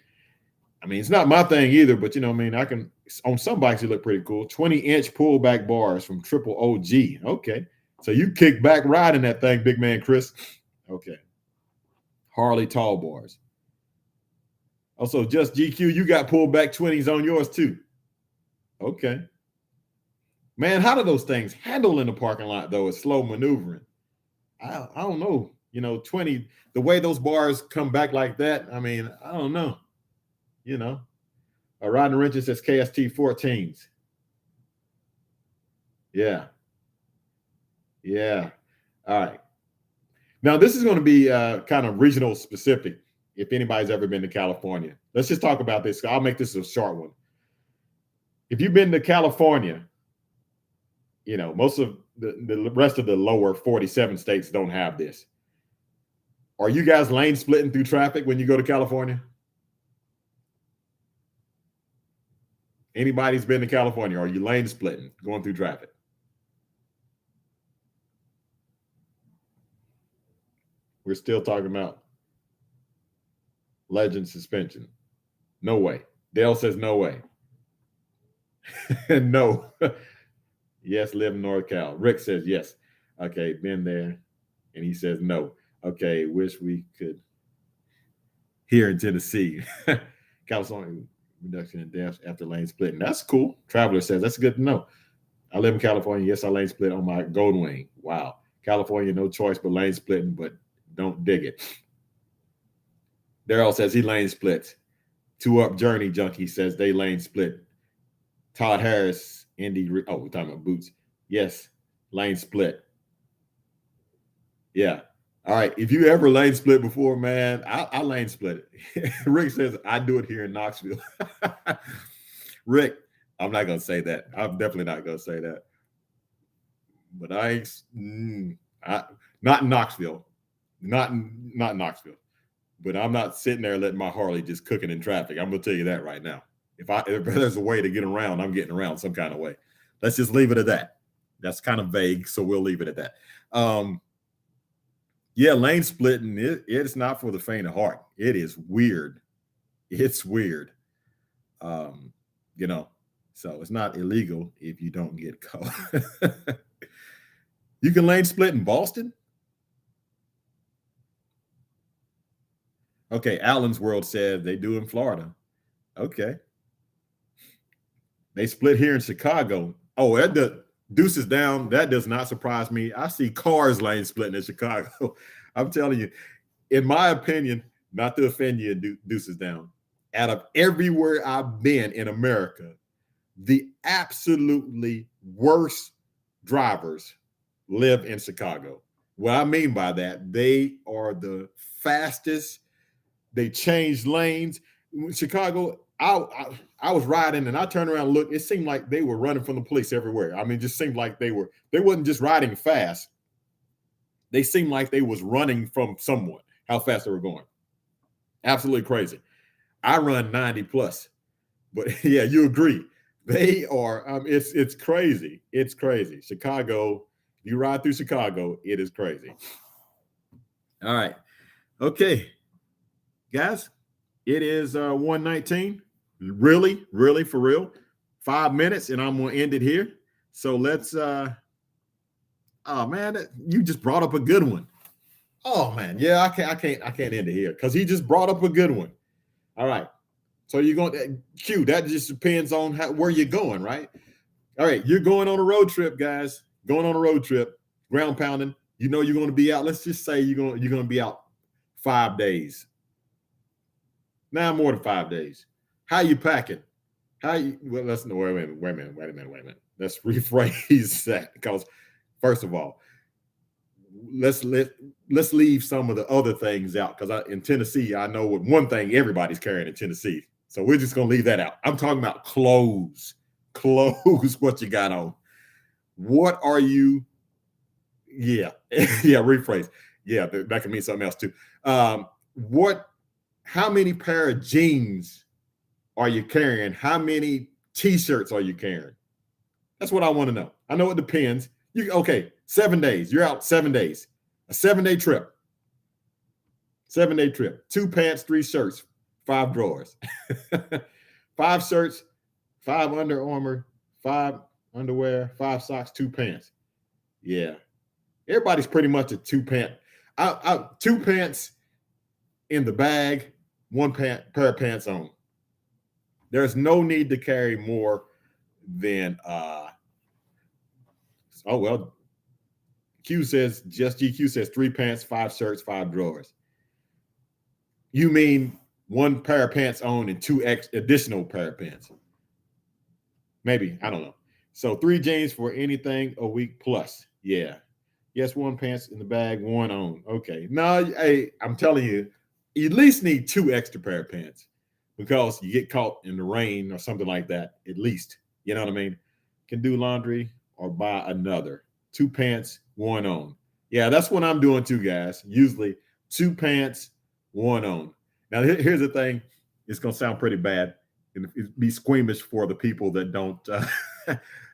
I mean, it's not my thing either, but I can, on some bikes, they look pretty cool. 20-inch pullback bars from Triple OG. Okay. So you kick back riding that thing, big man Chris. Okay. Harley tall bars. Also, just GQ, you got pullback 20s on yours too. Okay. Man, how do those things handle in the parking lot, though? It's slow maneuvering. I don't know. 20, the way those bars come back like that, I mean, I don't know. Riding wrenches says KST 14s. Yeah. All right. Now, this is going to be kind of regional specific if anybody's ever been to California. Let's just talk about this. I'll make this a short one. If you've been to California, most of the rest of the lower 47 states don't have this. Are you guys lane splitting through traffic when you go to California? Anybody's been to California? Are you lane splitting, going through traffic? We're still talking about legend suspension. No way. Dale says no way. No. Yes, live in NorCal. Rick says yes. Okay, been there. And he says no. Okay, wish we could. Here in Tennessee. California reduction in deaths after lane splitting. That's cool. Traveler says that's good to know. I live in California. Yes, I lane split on my Goldwing. Wow. California, no choice but lane splitting, but don't dig it. Daryl says he lane splits. 2 Up Journey Junkie says they lane split. Todd Harris, Indy. We're talking about boots. Yes, lane split. Yeah. All right. If you ever lane split before, man, I lane split it. Rick says I do it here in Knoxville. Rick, I'm not gonna say that. I'm definitely not gonna say that. But not in Knoxville. Not Knoxville. But I'm not sitting there letting my Harley just cooking in traffic. I'm gonna tell you that right now. If there's a way to get around, I'm getting around some kind of way. Let's just leave it at that. That's kind of vague, so we'll leave it at that. Yeah, lane splitting, it's not for the faint of heart. It is weird. It's weird. So it's not illegal if you don't get caught. You can lane split in Boston? Okay, Allen's World said they do in Florida. Okay. They split here in Chicago. Oh, that deuces down. That does not surprise me. I see cars lane splitting in Chicago. I'm telling you, in my opinion, not to offend you, deuces down. Out of everywhere I've been in America, the absolutely worst drivers live in Chicago. What I mean by that, they are the fastest. They change lanes. Chicago, I was riding and I turned around and looked. It seemed like they were running from the police everywhere. I mean, it just seemed like they wasn't just riding fast. They seemed like they was running from someone, how fast they were going. Absolutely crazy. I run 90 plus, but yeah, you agree. They are, it's crazy. It's crazy. Chicago, you ride through Chicago, it is crazy. All right. Okay, guys, it is 119. Really, really for real. 5 minutes, and I'm gonna end it here. So let's oh man, you just brought up a good one. Oh man, yeah, I can't end it here because he just brought up a good one. All right. So you're going Q, that just depends on where you're going, right? All right, you're going on a road trip, guys. Going on a road trip, ground pounding. You know you're going to be out. Let's just say you're going to be out 5 days. Now more than 5 days. How you packing? How you? Well, let's no. Wait a minute. Let's rephrase that because first of all, let's leave some of the other things out because in Tennessee, I know what one thing everybody's carrying in Tennessee. So we're just gonna leave that out. I'm talking about clothes. Clothes, what you got on. What are you? Yeah, yeah, rephrase. Yeah, that can mean something else too. How many pair of jeans are you carrying? How many t-shirts are you carrying? That's what I want to know. I know it depends. Okay, 7 days. You're out 7 days. A 7-day trip. 7-day trip. 2 pants, 3 shirts, 5 drawers. 5 shirts, 5 Under Armour, 5 underwear, 5 socks, 2 pants. Yeah. Everybody's pretty much a 2 pant. 2 pants in the bag, 1 pair of pants on. There's no need to carry more than oh well. GQ says 3 pants, 5 shirts, 5 drawers. You mean 1 pair of pants on and 2 additional pair of pants? Maybe, I don't know. So 3 jeans for anything a week plus. Yeah. Yes, 1 pants in the bag, 1 on. Okay. No, hey, I'm telling you, you at least need 2 extra pair of pants because you get caught in the rain or something like that. At least, you know what I mean? Can do laundry or buy another. 2 pants, 1 on. Yeah, that's what I'm doing too, guys. Usually 2 pants, 1 on. Now, here's the thing. It's going to sound pretty bad. It'd be squeamish for the people that don't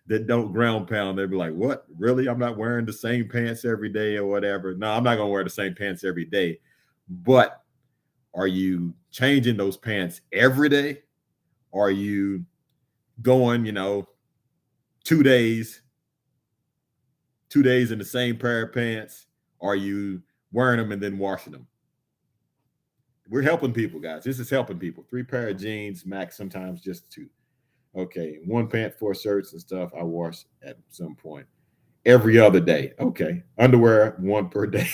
that don't ground pound. They'd be like, what? Really? I'm not wearing the same pants every day or whatever. No, I'm not going to wear the same pants every day. But are you changing those pants every day? Are you going, 2 days in the same pair of pants? Are you wearing them and then washing them? We're helping people, guys. This is helping people. 3 pair of jeans, max, sometimes just 2. Okay, 1 pant, 4 shirts and stuff I wash at some point. Every other day. Okay. Underwear, 1 per day.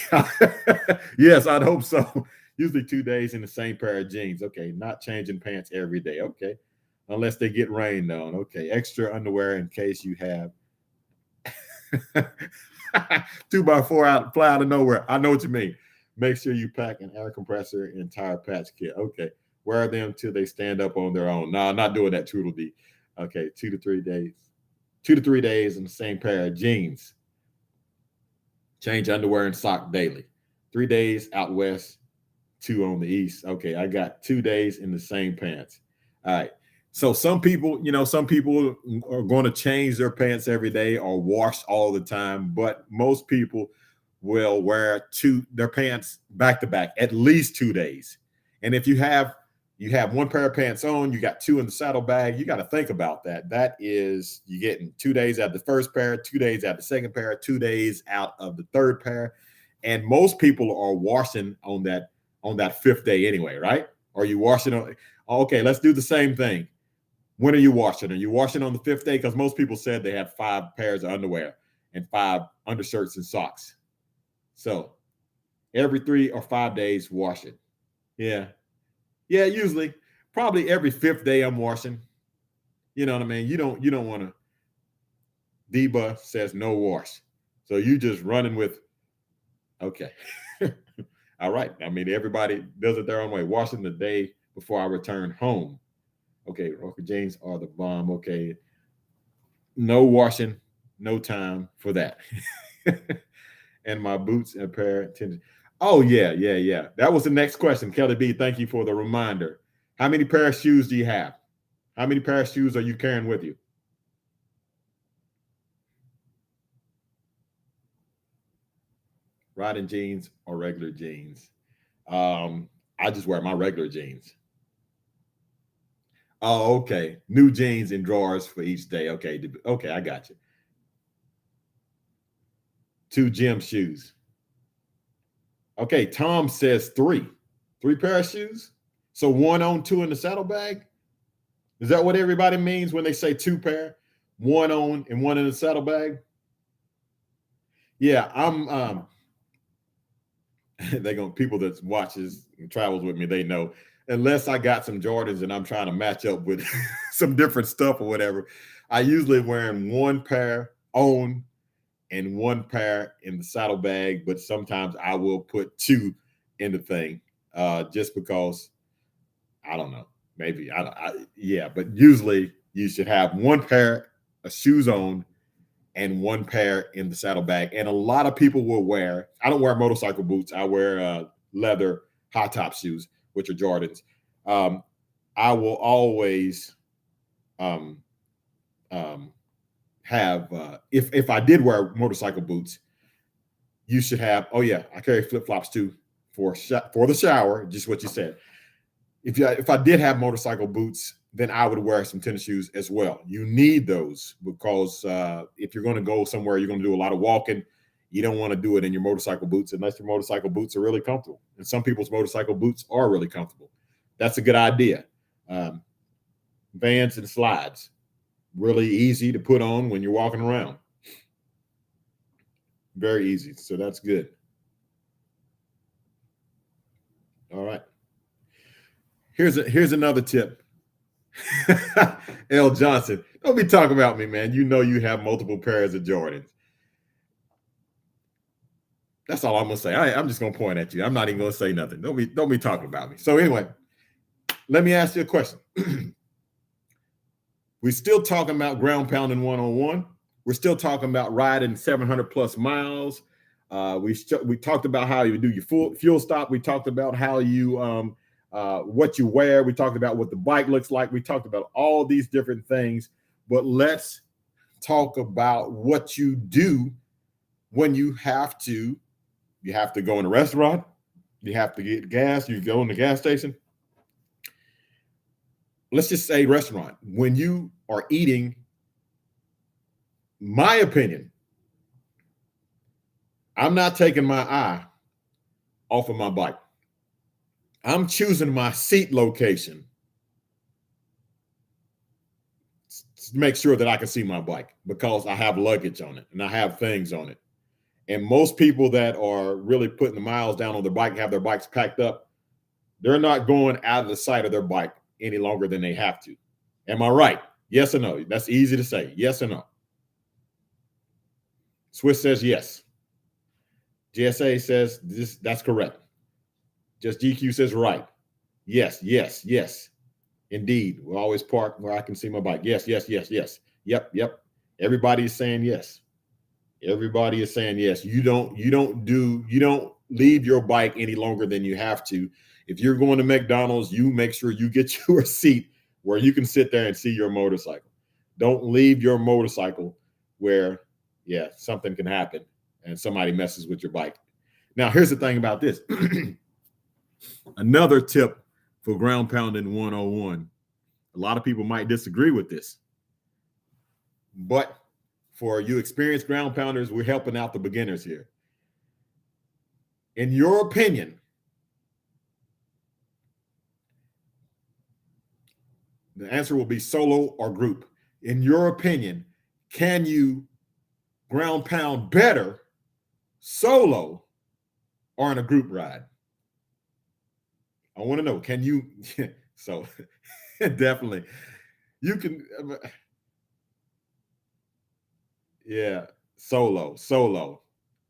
Yes, I'd hope so. Usually 2 days in the same pair of jeans. Okay, not changing pants every day. Okay. Unless they get rained on. Okay, extra underwear in case you have 2x4 out, fly out of nowhere. I know what you mean. Make sure you pack an air compressor and tire patch kit. Okay. Wear them till they stand up on their own. No, I'm not doing that, Toodle D. Okay, 2 to 3 days. 2 to 3 days in the same pair of jeans. Change underwear and sock daily. 3 days out west, 2 on the east. Okay, I got 2 days in the same pants. All right. So some people are going to change their pants every day or wash all the time, but most people will wear their pants back to back at least 2 days. And if you have 1 pair of pants on, you got 2 in the saddle bag, you got to think about that. That is, you're getting 2 days out of the first pair, 2 days out of the second pair, 2 days out of the third pair. And most people are washing on that 5th day anyway, right? Or you washing on, okay, let's do the same thing. When are you washing? Are you washing on the 5th day? Because most people said they had 5 pairs of underwear and 5 undershirts and socks. So every 3 or 5 days, wash it. Yeah. Yeah, usually. Probably every 5th day I'm washing. You know what I mean? You don't want to. Deba says no wash. So you just running with, okay. All right. I mean, everybody does it their own way. Washing the day before I return home. Okay, Roker James are the bomb. Okay. No washing, no time for that. And my boots and a pair of tennis. Oh, yeah. That was the next question. Kelly B, thank you for the reminder. How many pair of shoes do you have? How many pair of shoes are you carrying with you? Riding jeans or regular jeans? I just wear my regular jeans. Oh, okay. New jeans and drawers for each day. Okay, I got you. 2 gym shoes. Okay, Tom says 3 pair of shoes. So 1 on, 2 in the saddlebag. Is that what everybody means when they say 2 pair? 1 on and 1 in the saddlebag? Yeah, I'm they gonna people that watches and travels with me, they know. Unless I got some Jordans and I'm trying to match up with some different stuff or whatever, I usually wearing 1 pair on and 1 pair in the saddlebag, but sometimes I will put 2 in the thing, just because I don't know. Maybe yeah, but usually you should have 1 pair of shoes on and 1 pair in the saddlebag. And a lot of people will wear. I don't wear motorcycle boots. I wear leather high top shoes, which are Jordans. I will always have if I did wear motorcycle boots, you should have. Oh yeah, I carry flip flops too for the shower. Just what you said. If I did have motorcycle boots, then I would wear some tennis shoes as well. You need those because if you're going to go somewhere, you're going to do a lot of walking. You don't want to do it in your motorcycle boots unless your motorcycle boots are really comfortable. And some people's motorcycle boots are really comfortable. That's a good idea. Vans and slides, really easy to put on when you're walking around. Very easy. So that's good. All right. Here's another tip. L. Johnson, don't be talking about me, man. You know you have multiple pairs of Jordans. That's all I'm gonna say. I'm just gonna point at you. I'm not even gonna say nothing. Don't be talking about me. So anyway, let me ask you a question. We're still talking about ground pounding 101. We're still talking about riding 700 plus miles. We talked about how you do your fuel stop. We talked about how you what you wear. We talked about what the bike looks like. We talked about all these different things. But let's talk about what you do when you have to go in a restaurant. You have to get gas. You go in the gas station. Let's just say restaurant. When you are eating, my opinion, I'm not taking my eye off of my bike. I'm choosing my seat location to make sure that I can see my bike because I have luggage on it and I have things on it. And most people that are really putting the miles down on their bike, have their bikes packed up, they're not going out of the sight of their bike any longer than they have to. Am I right? Yes or no? That's easy to say. Yes or no? Swiss says yes. GSA says that's correct. Just GQ says right. Yes. Indeed. We'll always park where I can see my bike. Yes. Yep. Everybody is saying yes. Everybody is saying yes. You don't leave your bike any longer than you have to. If you're going to McDonald's, you make sure you get you a seat where you can sit there and see your motorcycle. Don't leave your motorcycle where, something can happen and somebody messes with your bike. Now, here's the thing about this. Another tip for ground pounding 101. A lot of people might disagree with this, but for you experienced ground pounders, we're helping out the beginners here. In your opinion, the answer will be solo or group. In your opinion, can you ground pound better solo or in a group ride? I want to know, can you? So definitely, you can. Yeah, solo.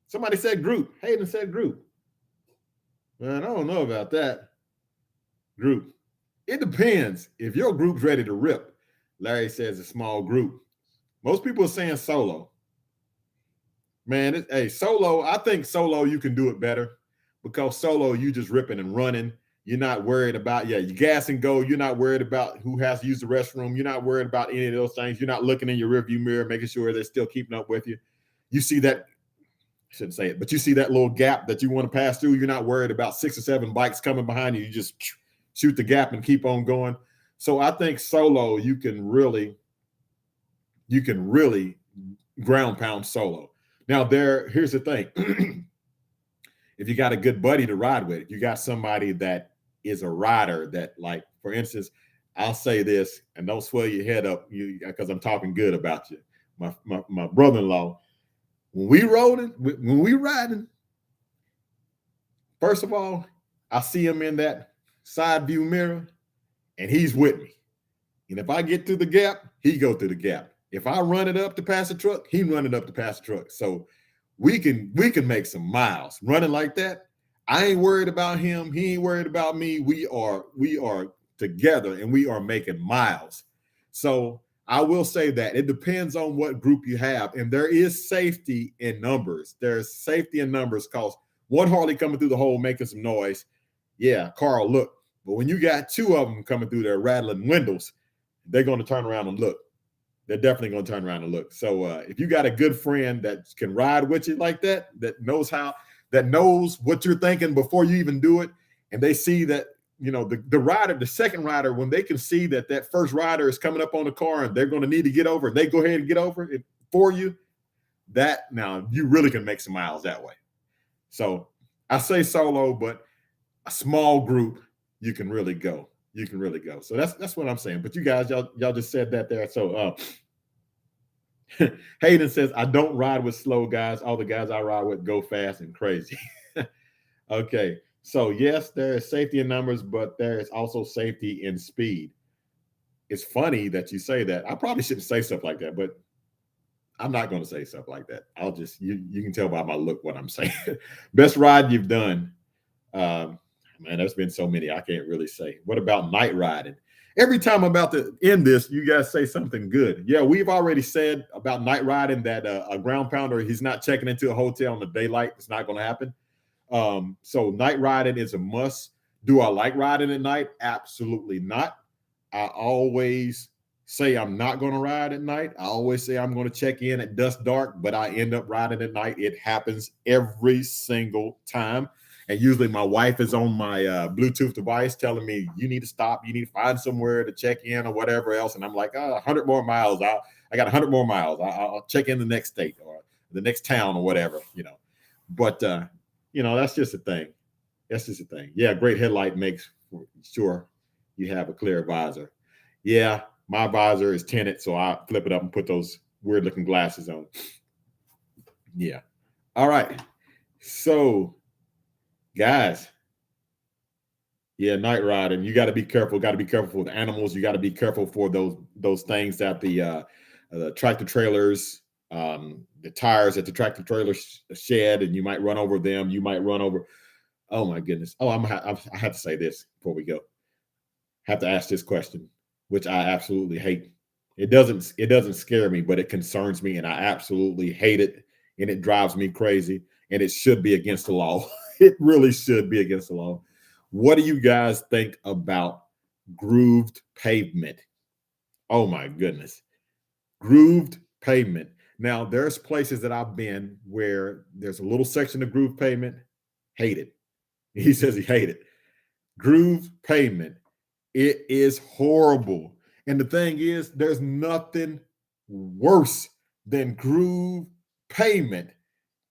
Somebody said group. Hayden said group. Man, I don't know about that. Group. It depends. If your group's ready to rip, Larry says a small group. Most people are saying solo. Man, solo, I think solo, you can do it better. because solo, you just ripping and running. You're not worried about, you gas and go. You're not worried about who has to use the restroom. You're not worried about any of those things. You're not looking in your rearview mirror, making sure they're still keeping up with you. You see that, I shouldn't say it, but you see that little gap that you want to pass through. You're not worried about 6 or 7 bikes coming behind you. You just shoot the gap and keep on going. So I think solo, you can really ground pound solo. Now here's the thing. If you got a good buddy to ride with, you got somebody that is a rider that, like, for instance, I'll say this, and don't swell your head up because I'm talking good about you. My brother-in-law, when we riding, first of all, I see him in that side view mirror and he's with me. And if I get through the gap, he go through the gap. If I run it up to pass the truck, he run it up to pass the truck. So we can make some miles running like that. I ain't worried about him. He ain't worried about me. We are together and we are making miles. So I will say that it depends on what group you have. And there is safety in numbers. There's safety in numbers because one Harley coming through the hole making some noise. Yeah, Carl, look. But when you got 2 of them coming through there rattling windows, they're going to turn around and look. They're definitely going to turn around and look. So if you got a good friend that can ride with you like that, that knows what you're thinking before you even do it, and they see that, the rider, the second rider, when they can see that first rider is coming up on the car and they're going to need to get over, they go ahead and get over it for you. That now you really can make some miles that way. So I say solo, but a small group, you can really go. So that's what I'm saying. But you guys, y'all just said that there. So Hayden says, I don't ride with slow guys. All the guys I ride with go fast and crazy. Okay. So yes, there is safety in numbers, but there is also safety in speed. It's funny that you say that. I probably shouldn't say stuff like that, but I'm not going to say stuff like that. I'll just, you can tell by my look what I'm saying. Best ride you've done. Man, there's been so many I can't really say. What about night riding? Every time I'm about to end this, you guys say something good. Yeah, we've already said about night riding that a ground pounder, he's not checking into a hotel in the daylight. It's not going to happen. So night riding is a must. Do I like riding at night? Absolutely not. I always say I'm not going to ride at night. I always say I'm going to check in at dusk dark, but I end up riding at night. It happens every single time. And usually my wife is on my Bluetooth device telling me, you need to stop. You need to find somewhere to check in or whatever else. And I'm like, 100 more miles. I got 100 more miles. I'll check in the next state or the next town or whatever, But, that's just a thing. That's just a thing. Yeah, great headlight makes sure you have a clear visor. Yeah, my visor is tinted, so I flip it up and put those weird-looking glasses on. Yeah. All right. So, guys, yeah, night riding. You got to be careful. Got to be careful for the animals. You got to be careful for those things that the tractor trailers, the tires at the tractor trailer shed, and you might run over them. You might run over. Oh my goodness. Oh, I have to say this before we go. Have to ask this question, which I absolutely hate. It doesn't scare me, but it concerns me, and I absolutely hate it, and it drives me crazy, and it should be against the law. It really should be against the law. What do you guys think about grooved pavement? Oh my goodness. Grooved pavement. Now, there's places that I've been where there's a little section of grooved pavement. Hate it. He says he hated it. Grooved pavement. It is horrible. And the thing is, there's nothing worse than grooved pavement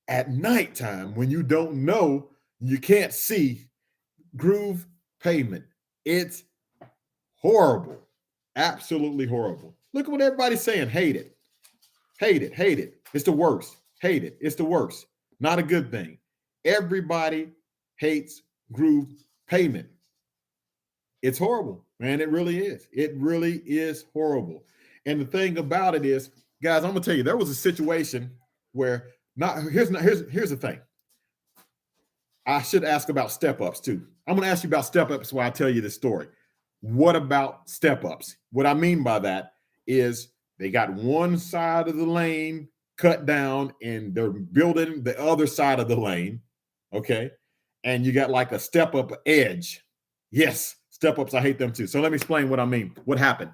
at nighttime when you don't know, you can't see. Groove pavement. It's horrible. Absolutely horrible. Look at what everybody's saying. Hate it. Hate it. Hate it. It's the worst. Hate it. It's the worst. Not a good thing. Everybody hates groove pavement. It's horrible, man. It really is. It really is horrible. And the thing about it is, guys, I'm gonna tell you, there was a situation where here's the thing. I should ask about step-ups too. I'm going to ask you about step-ups while I tell you this story. What about step-ups? What I mean by that is they got one side of the lane cut down and they're building the other side of the lane, okay? and you got like a step up edge. Yes, step ups, I hate them too. So let me explain what I mean. What happened?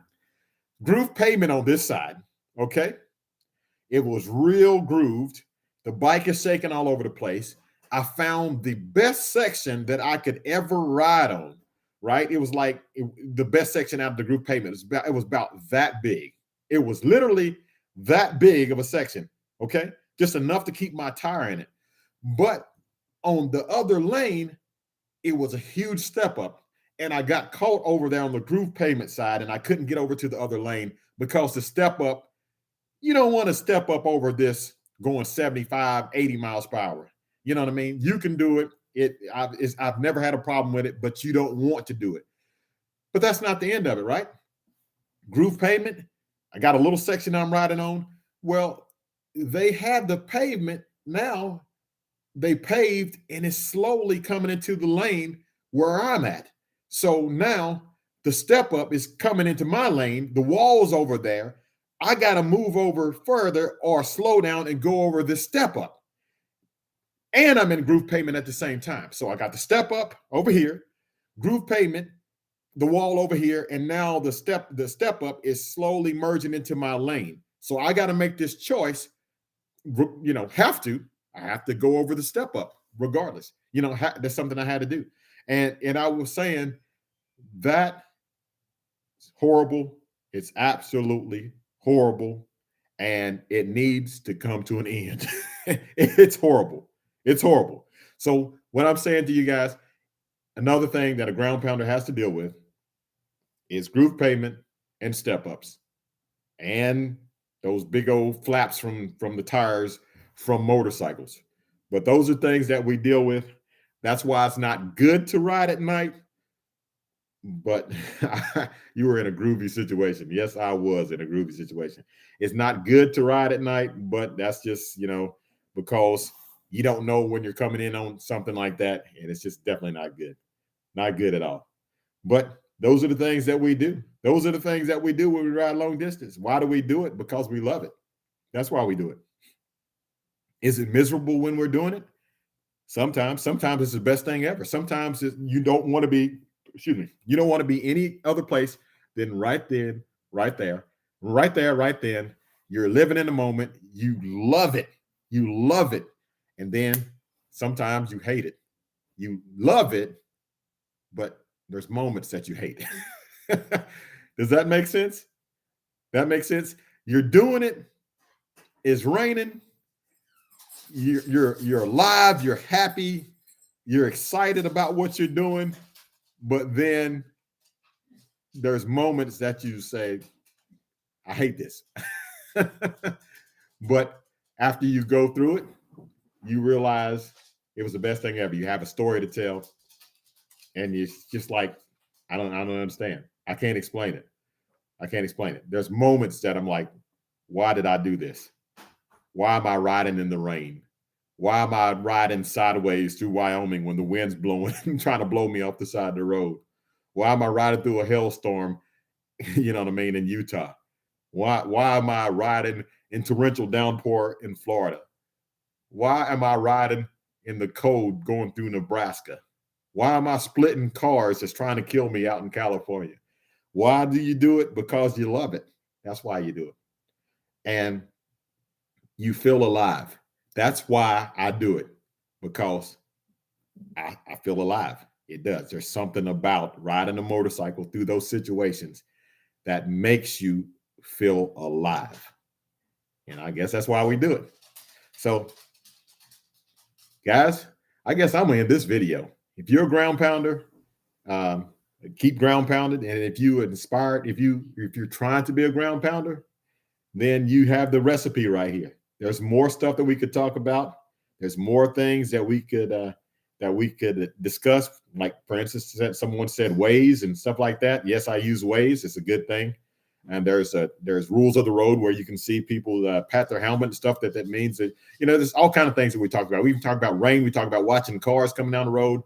Groove pavement on this side, okay? It was real grooved. The bike is shaking all over the place. I found the best section that I could ever ride on, right? It was like the best section out of the groove pavement. It was about that big. It was literally that big of a section, okay? Just enough to keep my tire in it. But on the other lane, it was a huge step up. And I got caught over there on the groove pavement side, and I couldn't get over to the other lane because the step up, you don't want to step up over this going 75, 80 miles per hour. You know what I mean? You can do it. I've never had a problem with it, but you don't want to do it. But that's not the end of it, right? Groove pavement, I got a little section I'm riding on. Well, they had the pavement now. They paved, and it's slowly coming into the lane where I'm at. So now the step up is coming into my lane. The wall's over there. I got to move over further or slow down and go over this step up. And I'm in groove pavement at the same time. So I got the step up over here, groove pavement, the wall over here, and now the step up is slowly merging into my lane. So I got to make this choice. I have to go over the step up regardless. That's something I had to do. And I was saying that is horrible. It's absolutely horrible. And it needs to come to an end. It's horrible. It's horrible. So what I'm saying to you guys, another thing that a ground pounder has to deal with is groove pavement and step ups and those big old flaps from the tires from motorcycles. But those are things that we deal with. That's why it's not good to ride at night. But you were in a groovy situation. Yes, I was in a groovy situation. It's not good to ride at night, but that's just, because you don't know when you're coming in on something like that. And it's just definitely not good. Not good at all. But those are the things that we do. Those are the things that we do when we ride long distance. Why do we do it? Because we love it. That's why we do it. Is it miserable when we're doing it? Sometimes it's the best thing ever. Sometimes you don't want to be, you don't want to be any other place than right then, right there, right then. You're living in the moment. You love it. You love it. And then sometimes you hate it. You love it, but there's moments that you hate it. Does that make sense? That makes sense. You're doing it. It's raining. You're alive. You're happy. You're excited about what you're doing. But then there's moments that you say, I hate this. But after you go through it, you realize it was the best thing ever. You have a story to tell. And it's just like, I don't understand. I can't explain it. There's moments that I'm like, why did I do this? Why am I riding in the rain? Why am I riding sideways through Wyoming when the wind's blowing and trying to blow me off the side of the road? Why am I riding through a hailstorm, in Utah? Why am I riding in torrential downpour in Florida? Why am I riding in the cold going through Nebraska? Why am I splitting cars that's trying to kill me out in California? Why do you do it? Because you love it. That's why you do it. And you feel alive. That's why I do it, because I feel alive. It does. There's something about riding a motorcycle through those situations that makes you feel alive. And I guess that's why we do it. So, guys, I guess I'm going to end this video. If you're a ground pounder, keep ground pounding. And if you inspired, if you're trying to be a ground pounder, then you have the recipe right here. There's more stuff that we could talk about. There's more things that we could discuss. Like, for instance, someone said Waze and stuff like that. Yes, I use Waze. It's a good thing. And there's rules of the road where you can see people pat their helmet and stuff. That means that, there's all kinds of things that we talk about. We even talk about rain. We talk about watching cars coming down the road.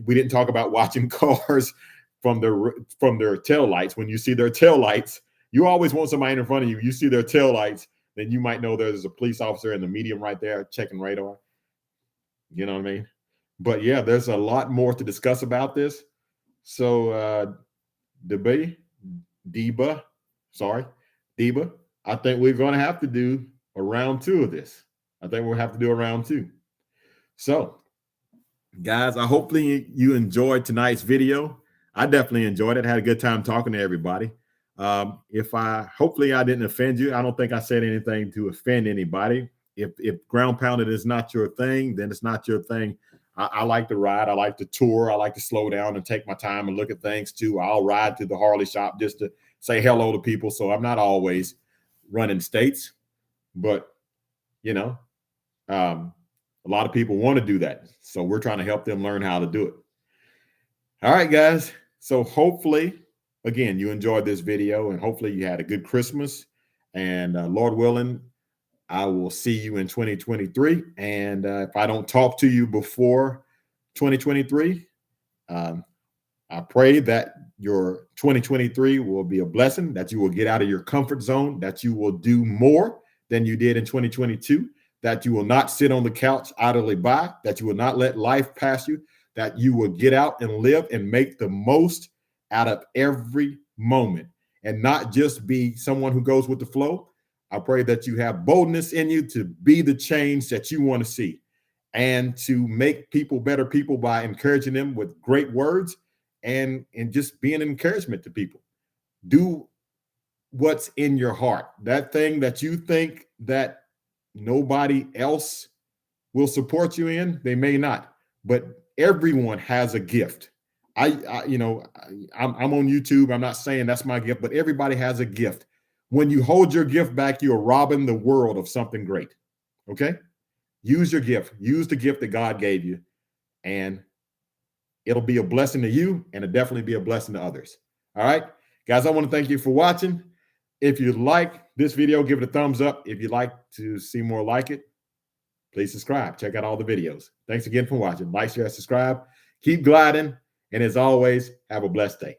We didn't talk about watching cars from their tail lights. When you see their tail lights, you always want somebody in front of you. You see their tail lights, then you might know there's a police officer in the medium right there checking radar. You know what I mean? But yeah, there's a lot more to discuss about this. So Deba, sorry, Deba, I think we're going to have to do a round 2 of this. I think we'll have to do a round 2. So, guys, I hopefully you enjoyed tonight's video. I definitely enjoyed it. Had a good time talking to everybody. Hopefully I didn't offend you. I don't think I said anything to offend anybody. If ground pounding is not your thing, then it's not your thing. I like to ride. I like to tour. I like to slow down and take my time and look at things too. I'll ride to the Harley shop just to say hello to people. So I'm not always running states, but you know, a lot of people want to do that. So we're trying to help them learn how to do it. All right, guys. So hopefully, again, you enjoyed this video and hopefully you had a good Christmas. And Lord willing, I will see you in 2023. And if I don't talk to you before 2023, I pray that your 2023 will be a blessing, that you will get out of your comfort zone, that you will do more than you did in 2022, that you will not sit on the couch idly by, that you will not let life pass you, that you will get out and live and make the most out of every moment and not just be someone who goes with the flow. I pray that you have boldness in you to be the change that you want to see and to make people better people by encouraging them with great words and just being an encouragement to people. Do what's in your heart. That thing that you think that nobody else will support you in, they may not, but everyone has a gift. I'm on YouTube. I'm not saying that's my gift, but everybody has a gift. When you hold your gift back, you're robbing the world of something great. Okay? Use your gift. Use the gift that God gave you, and it'll be a blessing to you, and it'll definitely be a blessing to others. All right? Guys, I want to thank you for watching. If you like this video, give it a thumbs up. If you'd like to see more like it, please subscribe. Check out all the videos. Thanks again for watching. Like, share, subscribe. Keep gliding. And as always, have a blessed day.